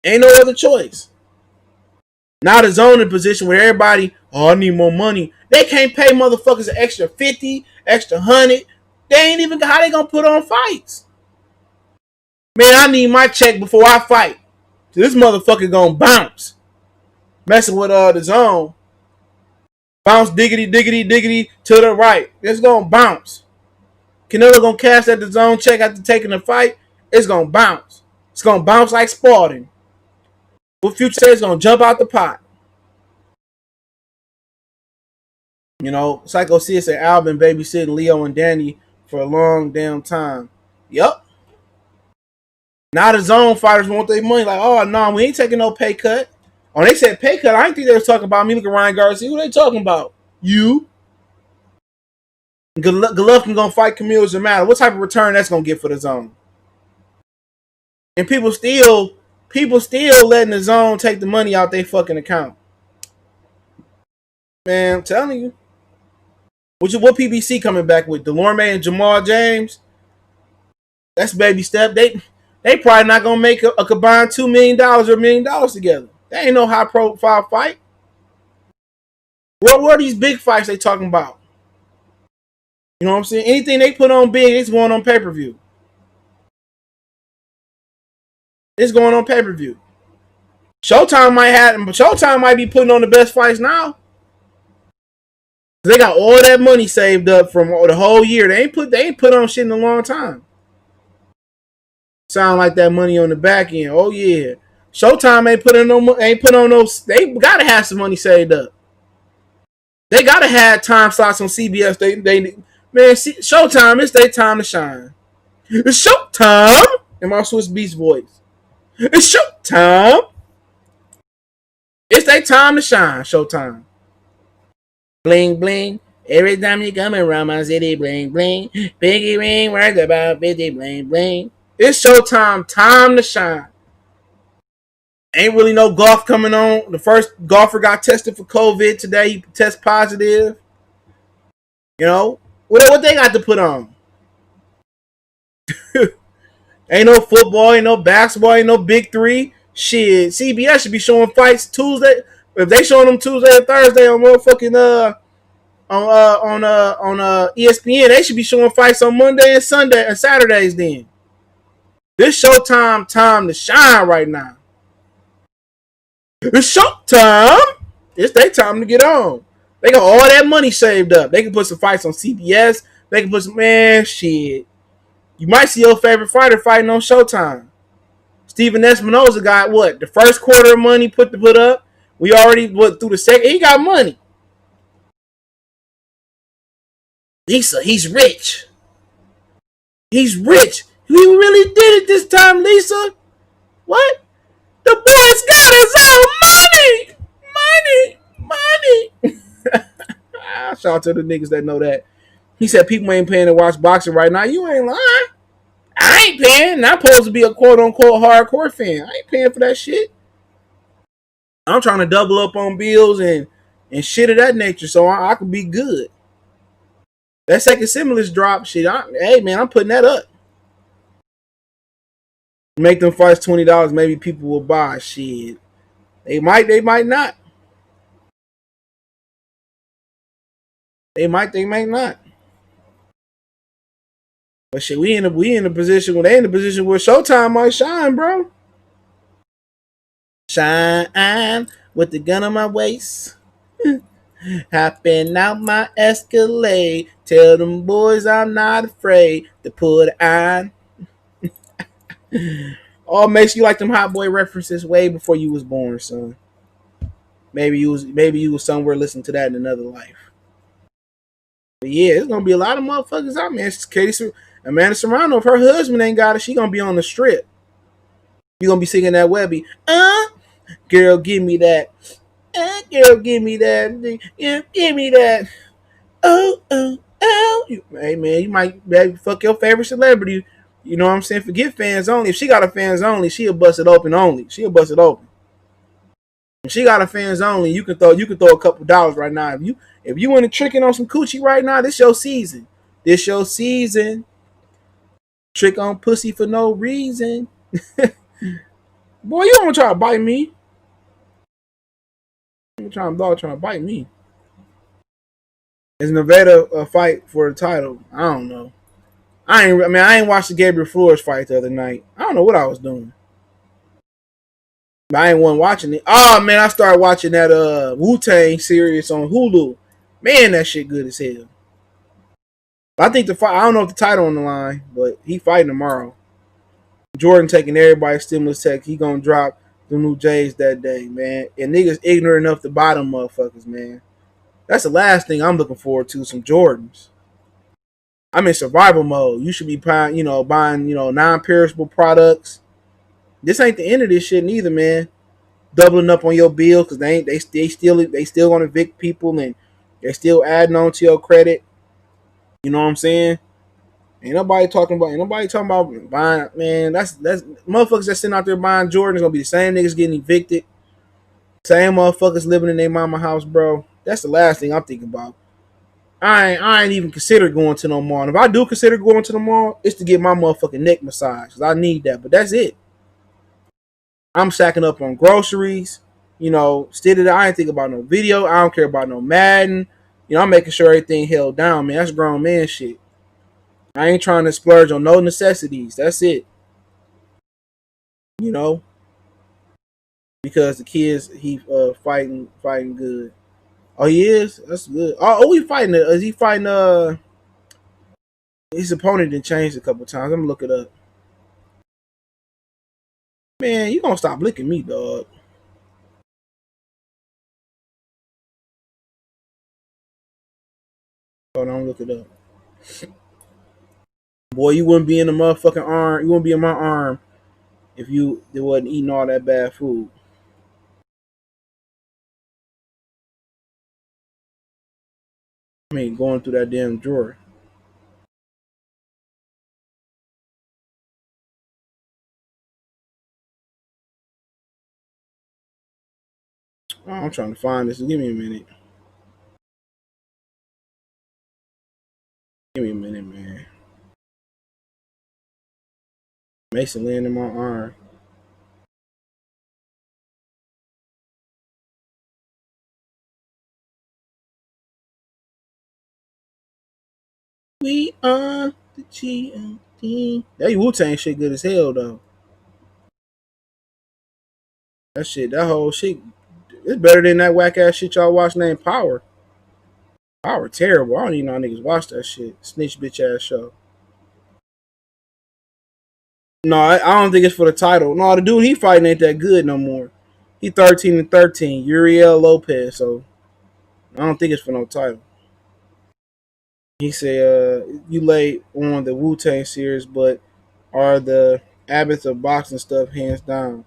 Ain't no other choice. Now the zone in position where everybody, oh, I need more money. They can't pay motherfuckers an extra 50, extra 100. They ain't even, how they gonna put on fights? Man, I need my check before I fight. So this motherfucker gonna bounce. Messing with the zone. Bounce diggity, diggity, diggity to the right. It's gonna bounce. Canelo gonna cash that DAZN check after taking the fight. It's gonna bounce. It's gonna bounce like Spartan. What Future says gonna jump out the pot. You know, Psycho C said Al been babysitting Leo and Danny for a long damn time. Yup. Now the zone fighters want their money. Like, oh no, we ain't taking no pay cut. Oh, they said pay cut. I didn't think they was talking about me. Look at Ryan Garcia. Who they talking about? You. Golovkin gonna fight Camille Zamata. What type of return that's gonna get for the zone? And people still letting the zone take the money out their fucking account. Man, I'm telling you. What PBC coming back with? Delorme and Jamal James? That's baby step. They probably not gonna make a combined $2 million or $1 million together. That ain't no high profile fight. What are these big fights they talking about? You know what I'm saying? Anything they put on big, it's going on pay-per-view. It's going on pay-per-view. Showtime might be putting on the best fights now. They got all that money saved up from the whole year. They ain't put on shit in a long time. Sound like that money on the back end. Oh yeah. Showtime ain't put on no. They gotta have some money saved up. They gotta have time slots on CBS. Showtime. It's their time to shine. It's Showtime. In my Swiss Beast voice. It's Showtime. It's their time to shine. Showtime. Bling bling. Every time you come around my city, bling bling. Biggie ring worth about 50, bling bling. It's Showtime. Time to shine. Ain't really no golf coming on. The first golfer got tested for COVID today. He test positive. You know what they got to put on? Ain't no football, ain't no basketball, ain't no big three. Shit, CBS should be showing fights Tuesday. If they showing them Tuesday or Thursday on motherfucking on ESPN, they should be showing fights on Monday and Sunday and Saturdays. Then this Showtime time to shine right now. It's Showtime. It's their time to get on. They got all that money saved up. They can put some fights on CBS. They can put some shit. You might see your favorite fighter fighting on Showtime. Steven Espinoza got what? The first quarter of money put up. We already went through the second. He got money. Lisa, he's rich. He's rich. He really did it this time, Lisa. What? The boy's got his own money. Shout out to the niggas that know that. He said people ain't paying to watch boxing right now. You ain't lying. I ain't paying. I'm supposed to be a quote unquote hardcore fan. I ain't paying for that shit. I'm trying to double up on bills and shit of that nature so I could be good. That second stimulus drop shit. Hey man, I'm putting that up. Make them fights $20. Maybe people will buy shit. They might not. They might not. But shit, we in a position where they in a position where Showtime might shine, bro. Shine with the gun on my waist. Hopping out my Escalade. Tell them boys I'm not afraid to put on. Oh, makes you like them hot boy references way before you was born, son. Maybe you was somewhere listening to that in another life. But yeah, it's gonna be a lot of motherfuckers out, man. Amanda Serrano, if her husband ain't got it, she gonna be on the strip. You gonna be singing that Webby. Girl, give me that. Girl, give me that. Yeah, give me that. Oh. Hey man, you might fuck your favorite celebrity. You know what I'm saying? Forget fans only. If she got a fans only, she'll bust it open only. She'll bust it open. If she got a fans only, you can throw a couple dollars right now. If you want to tricking on some coochie right now, this your season. This your season. Trick on pussy for no reason. Boy, you don't want to try to bite me. You're trying to bite me. Is Nevada a fight for the title? I don't know. I ain't watched the Gabriel Flores fight the other night. I don't know what I was doing. But I ain't one watching it. Oh man, I started watching that Wu-Tang series on Hulu. Man, that shit good as hell. I think the fight. I don't know if the title on the line, but he fighting tomorrow. Jordan taking everybody's stimulus check. He gonna drop the new J's that day, man. And niggas ignorant enough to buy them motherfuckers, man. That's the last thing I'm looking forward to. Some Jordans. I'm in survival mode. You should be buying, non-perishable products. This ain't the end of this shit neither, man. Doubling up on your bill because they still gonna evict people and they still adding on to your credit. You know what I'm saying? Ain't nobody talking about buying, man. That's motherfuckers that sitting out there buying Jordans gonna be the same niggas getting evicted. Same motherfuckers living in their mama house, bro. That's the last thing I'm thinking about. I ain't even considered going to no mall. And if I do consider going to the mall, it's to get my motherfucking neck massage. Cause I need that. But that's it. I'm stacking up on groceries. Still I ain't think about no video. I don't care about no Madden. I'm making sure everything held down, man. That's grown man shit. I ain't trying to splurge on no necessities. That's it. You know, because the kids he fighting good. Oh, he is. That's good. Oh, he fighting. Is he fighting? His opponent didn't change a couple times. I'm gonna look it up. Man, you gonna stop licking me, dog? Hold on, look it up. Boy, you wouldn't be in the motherfucking arm. You wouldn't be in my arm if you wasn't eating all that bad food. I mean, going through that damn drawer. Oh, I'm trying to find this. Give me a minute. Give me a minute, man. Mason laying in my arm. We are the GOT. That Wu-Tang shit good as hell, though. That whole shit, it's better than that whack ass shit y'all watch named Power. Power terrible. I don't even know niggas watch that shit. Snitch bitch ass show. No, I don't think it's for the title. No, the dude he fighting ain't that good no more. He 13-13, Uriel Lopez. So I don't think it's for no title. He said, "You late on the Wu Tang series, but are the abbots of boxing stuff hands down?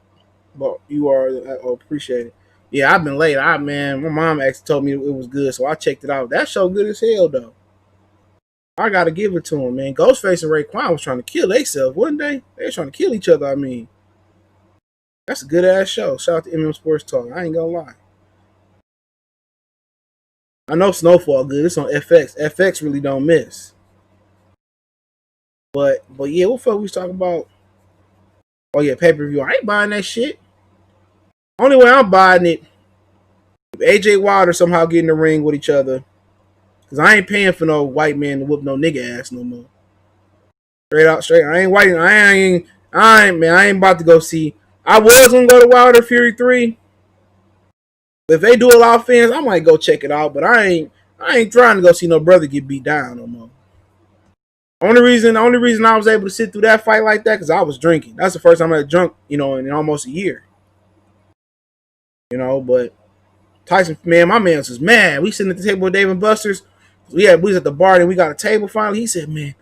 But you are appreciated." Yeah, I've been late. Man, my mom actually told me it was good, so I checked it out. That show good as hell though. I gotta give it to him, man. Ghostface and Raekwon was trying to kill themselves, wasn't they? They were trying to kill each other. I mean, that's a good ass show. Shout out to MM Sports Talk. I ain't gonna lie. I know Snowfall good. It's on FX. FX really don't miss. But yeah, what fuck we was talking about? Oh yeah, pay per view. I ain't buying that shit. Only way I'm buying it, if AJ Wilder somehow get in the ring with each other, cause I ain't paying for no white man to whoop no nigga ass no more. Straight out, straight. I ain't white. I ain't about to go see. I was gonna go to Wilder Fury 3. If they do a lot of fans, I might go check it out. But I ain't trying to go see no brother get beat down no more. Only reason I was able to sit through that fight like that because I was drinking. That's the first time I had drunk, in almost a year. But Tyson, man, my man was mad. We sitting at the table with Dave and Buster's. We was at the bar and we got a table finally. He said, "Man,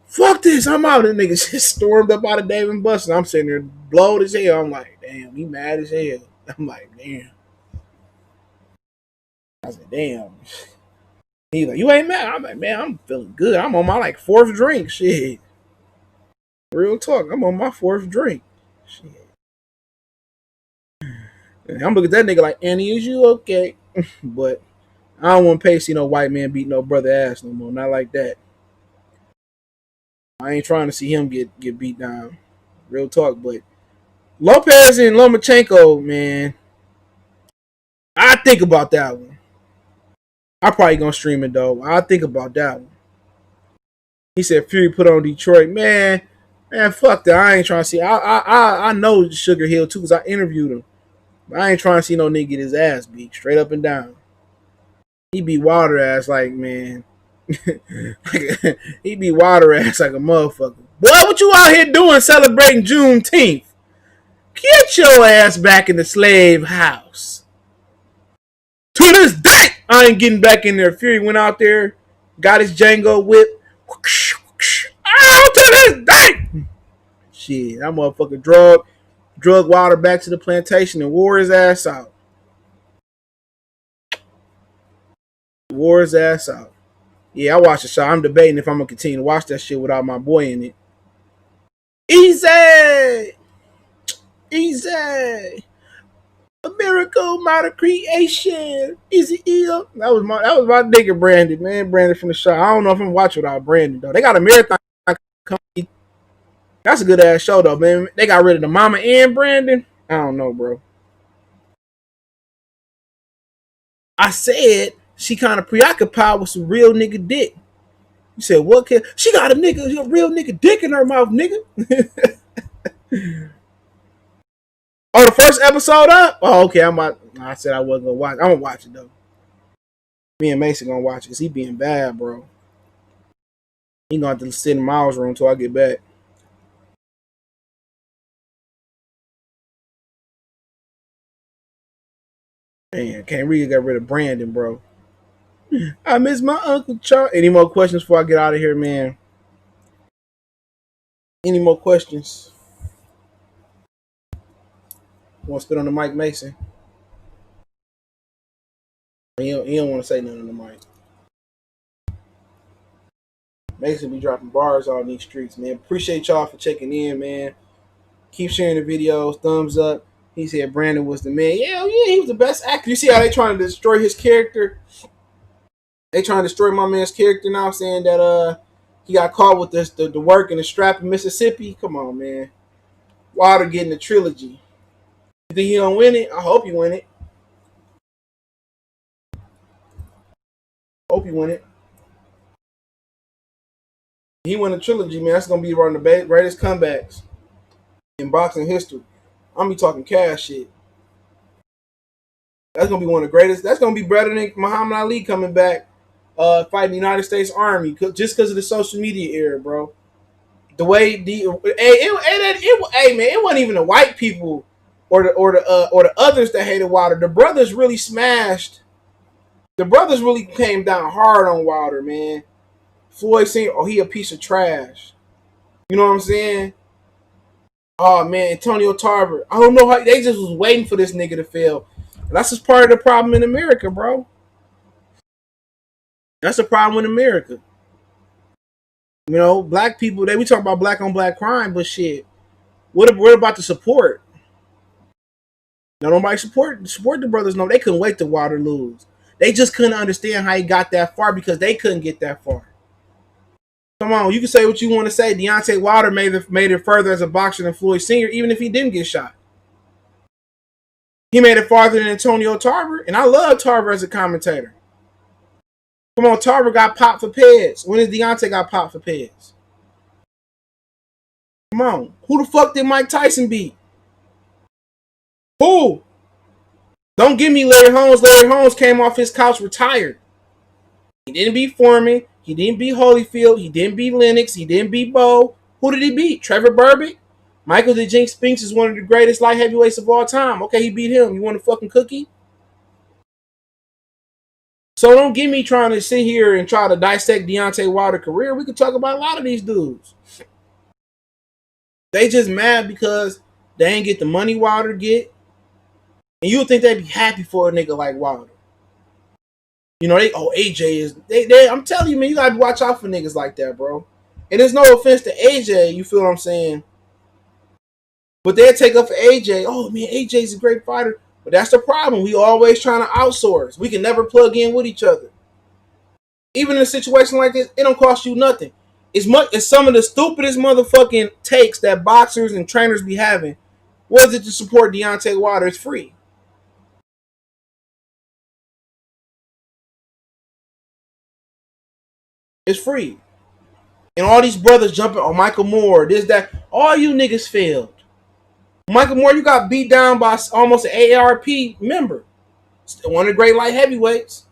fuck this, I'm out." And niggas just stormed up out of Dave and Buster's. I'm sitting there blowed as hell. I'm like, damn, he mad as hell. I'm like, damn. I said, damn. He's like, "You ain't mad?" I'm like, "Man, I'm feeling good. I'm on my like fourth drink." Shit. Real talk. I'm on my fourth drink. Shit. And I'm looking at that nigga like, "Annie, is you okay?" But I don't want to pay see no white man beat no brother ass no more. Not like that. I ain't trying to see him get beat down. Real talk. But Lopez and Lomachenko, man, I think about that one. I probably gonna stream it though. I think about that one. He said Fury put on Detroit, man. Man, fuck that. I ain't trying to see. I know Sugar Hill too because I interviewed him. But I ain't trying to see no nigga get his ass beat straight up and down. He beat Wilder ass like, man. He beat Wilder ass like a motherfucker. Boy, what you out here doing celebrating Juneteenth? Get your ass back in the slave house. To this day, I ain't getting back in there. Fury went out there, got his Django whip. Oh, to this day. Shit, that motherfucker drug Wilder back to the plantation and wore his ass out. Wore his ass out. Yeah, I watched the show. I'm debating if I'm gonna continue to watch that shit without my boy in it. Easy, easy. A miracle, modern creation. Easy, ill. That was my nigga Brandon, man. Brandon from the show. I don't know if I'm watching without Brandon though. They got a marathon company. That's a good ass show though, man. They got rid of the mama and Brandon. I don't know, bro. I said she kind of preoccupied with some real nigga dick. You said what? She got a real nigga dick in her mouth, nigga. Oh, the first episode up? Oh, okay. I said I wasn't gonna watch. I'm gonna watch it though. Me and Mason gonna watch it because he being bad, bro. He gonna have to sit in Miles' room until I get back. Man, can't really get rid of Brandon, bro. I miss my Uncle Charles. Any more questions before I get out of here, man? Any more questions? Want to spit on the mic, Mason? He don't want to say nothing on the mic. Mason be dropping bars on these streets, man. Appreciate y'all for checking in, man. Keep sharing the videos. Thumbs up. He said Brandon was the man. Yeah, he was the best actor. You see how they trying to destroy his character? They trying to destroy my man's character now, saying that he got caught with the work and the strap in Mississippi. Come on, man. Wilder getting the trilogy. You think he don't win it? I hope he win it. Hope he win it. He win the trilogy, man. That's gonna be one of the greatest comebacks in boxing history. I'm gonna be talking cash shit. That's gonna be one of the greatest. That's gonna be better than Muhammad Ali coming back, fighting the United States Army, just because of the social media era, bro. The way hey man, it wasn't even the white people or the others that hated Wilder. The brothers really smashed. The brothers really came down hard on Wilder, man. Floyd saying, "Oh, he a piece of trash." You know what I'm saying? Oh man, Antonio Tarver. I don't know how they just was waiting for this nigga to fail. And that's just part of the problem in America, bro. That's the problem in America. You know, black people. We talk about black on black crime, but shit. What about the support? Now nobody support the brothers. No, they couldn't wait to Wilder lose. They just couldn't understand how he got that far because they couldn't get that far. Come on, you can say what you want to say. Deontay Wilder made it further as a boxer than Floyd Sr., even if he didn't get shot. He made it farther than Antonio Tarver, and I love Tarver as a commentator. Come on, Tarver got popped for Pez. When did Deontay got popped for Pez? Come on. Who the fuck did Mike Tyson beat? Who? Don't give me Larry Holmes. Larry Holmes came off his couch retired. He didn't beat Foreman. He didn't beat Holyfield. He didn't beat Lennox. He didn't beat Bo. Who did he beat? Trevor Burbick? Michael the Jinx Spinks is one of the greatest light heavyweights of all time. Okay, he beat him. You want a fucking cookie? So don't get me trying to sit here and try to dissect Deontay Wilder's career. We could talk about a lot of these dudes. They just mad because they ain't get the money Wilder get. And you would think they'd be happy for a nigga like Wilder. You know, AJ is I'm telling you, man, you gotta watch out for niggas like that, bro. And there's no offense to AJ, you feel what I'm saying? But they'll take up for AJ. Oh man, AJ's a great fighter. But that's the problem. We always trying to outsource. We can never plug in with each other. Even in a situation like this, it don't cost you nothing. It's some of the stupidest motherfucking takes that boxers and trainers be having. Was it to support Deontay Wilder? It's free. It's free. And all these brothers jumping on Michael Moore, this, that. All you niggas failed. Michael Moore, you got beat down by almost an AARP member. One of the great light heavyweights.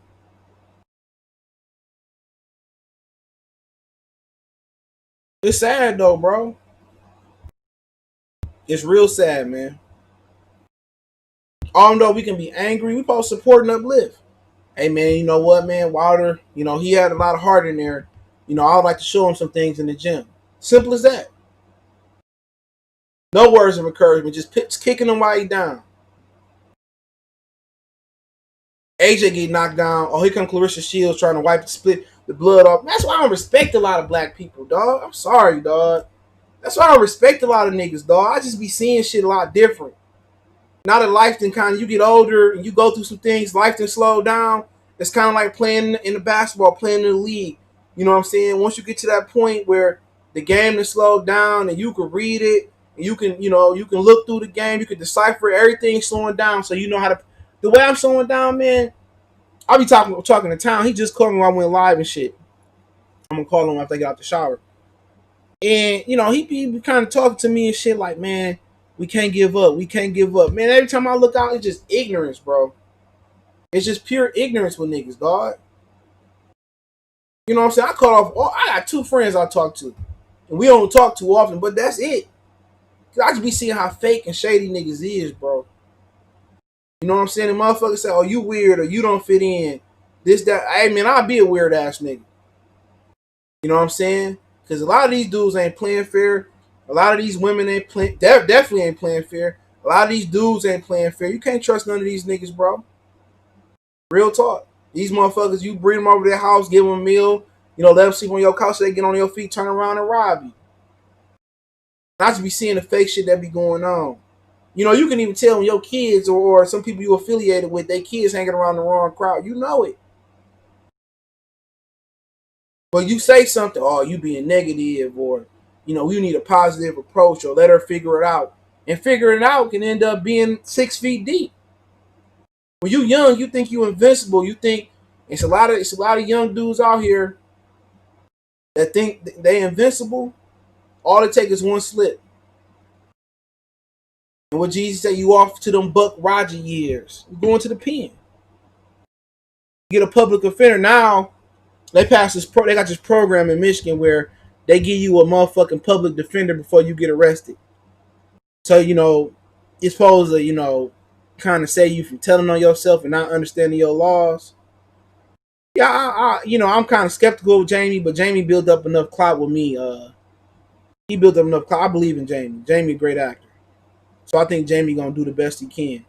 It's sad though, bro. It's real sad, man. Although we can be angry, we supposed to support and uplift. Hey man, you know what, man? Wilder, you know, he had a lot of heart in there. You know, I would like to show him some things in the gym. Simple as that. No words of encouragement, just kicking him while he down. AJ get knocked down. Oh, here come Clarissa Shields trying to split the blood off. That's why I don't respect a lot of black people, dog. I'm sorry, dog. That's why I don't respect a lot of niggas, dog. I just be seeing shit a lot different. Now that life then kind of, you get older and you go through some things, life then slow down. It's kind of like playing in the basketball, playing in the league. You know what I'm saying? Once you get to that point where the game is slowed down and you can read it, and you can, you can look through the game, you can decipher everything slowing down, so you know how to. The way I'm slowing down, man, I'll be talking to Town. He just called me when I went live and shit. I'm gonna call him after I get out the shower. And he be kind of talking to me and shit like, man, We can't give up. We can't give up. Man, every time I look out, it's just ignorance, bro. It's just pure ignorance with niggas, dog. You know what I'm saying? I cut off I got 2 friends I talk to. And we don't talk too often, but that's it. Cause I just be seeing how fake and shady niggas is, bro. You know what I'm saying? The motherfuckers say, oh, you weird or you don't fit in. This, that. I mean, I'll be a weird ass nigga. You know what I'm saying? Because a lot of these dudes ain't playing fair. A lot of these women ain't playing. Definitely ain't playing fair. A lot of these dudes ain't playing fair. You can't trust none of these niggas, bro. Real talk. These motherfuckers, you bring them over to their house, give them a meal, let them sleep on your couch so they get on your feet, turn around and rob you. Not to be seeing the fake shit that be going on. You can even tell when your kids or some people you affiliated with, their kids hanging around the wrong crowd. You know it. But you say something, oh, you being negative, or you need a positive approach, or let her figure it out. And figuring it out can end up being 6 feet deep. When you young, you think you invincible. You think it's a lot of young dudes out here that think they invincible. All it takes is one slip. And what Jesus said, you off to them Buck Roger years. You going to the pen. Get a public offender. Now they pass this they got this program in Michigan where they give you a motherfucking public defender before you get arrested. So, it's supposed to, kind of save you from telling on yourself and not understanding your laws. Yeah, I'm kind of skeptical of Jamie, but Jamie built up enough clout with me. He built up enough clout. I believe in Jamie. Jamie a great actor. So I think Jamie gonna do the best he can.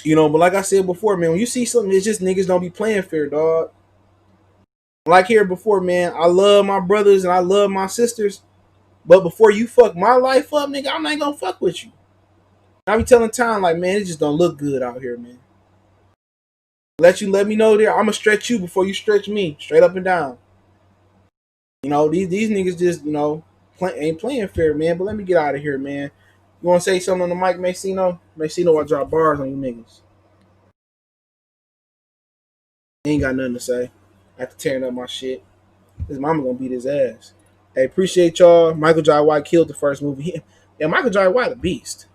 But like I said before, man, when you see something, it's just niggas don't be playing fair, dog. Like here before, man, I love my brothers and I love my sisters, but before you fuck my life up, nigga, I'm not gonna fuck with you. I be telling Tom, like, man, it just don't look good out here, man. Let me know there. I'ma stretch you before you stretch me, straight up and down. These niggas just, ain't playing fair, man. But let me get out of here, man. You wanna say something on the mic, Macino? Macino, I drop bars on you niggas. He ain't got nothing to say. After tearing up my shit. His mama gonna beat his ass. Hey, appreciate y'all. Michael Jai White killed the first movie. Yeah, Michael Jai White a beast.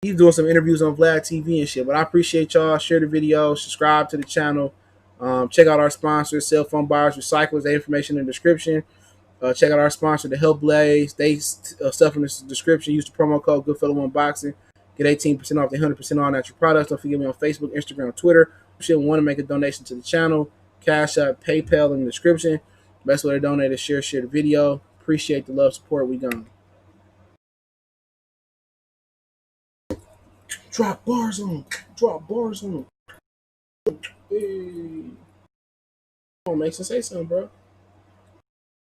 He's doing some interviews on Vlad TV and shit. But I appreciate y'all. Share the video. Subscribe to the channel. Check out our sponsors, Cell Phone Buyers, Recyclers. The information in the description. Check out our sponsor, The Help Blaze. They stuff in the description. Use the promo code Goodfellow Unboxing. Get 18% off the 100% all natural products. Don't forget me on Facebook, Instagram, Twitter. If you want to make a donation to the channel, Cash App, PayPal in the description. Best way to donate is share the video. Appreciate the love, support. We gone. Drop bars on them. Drop bars on them. Hey. Come on, Mason, say something, bro.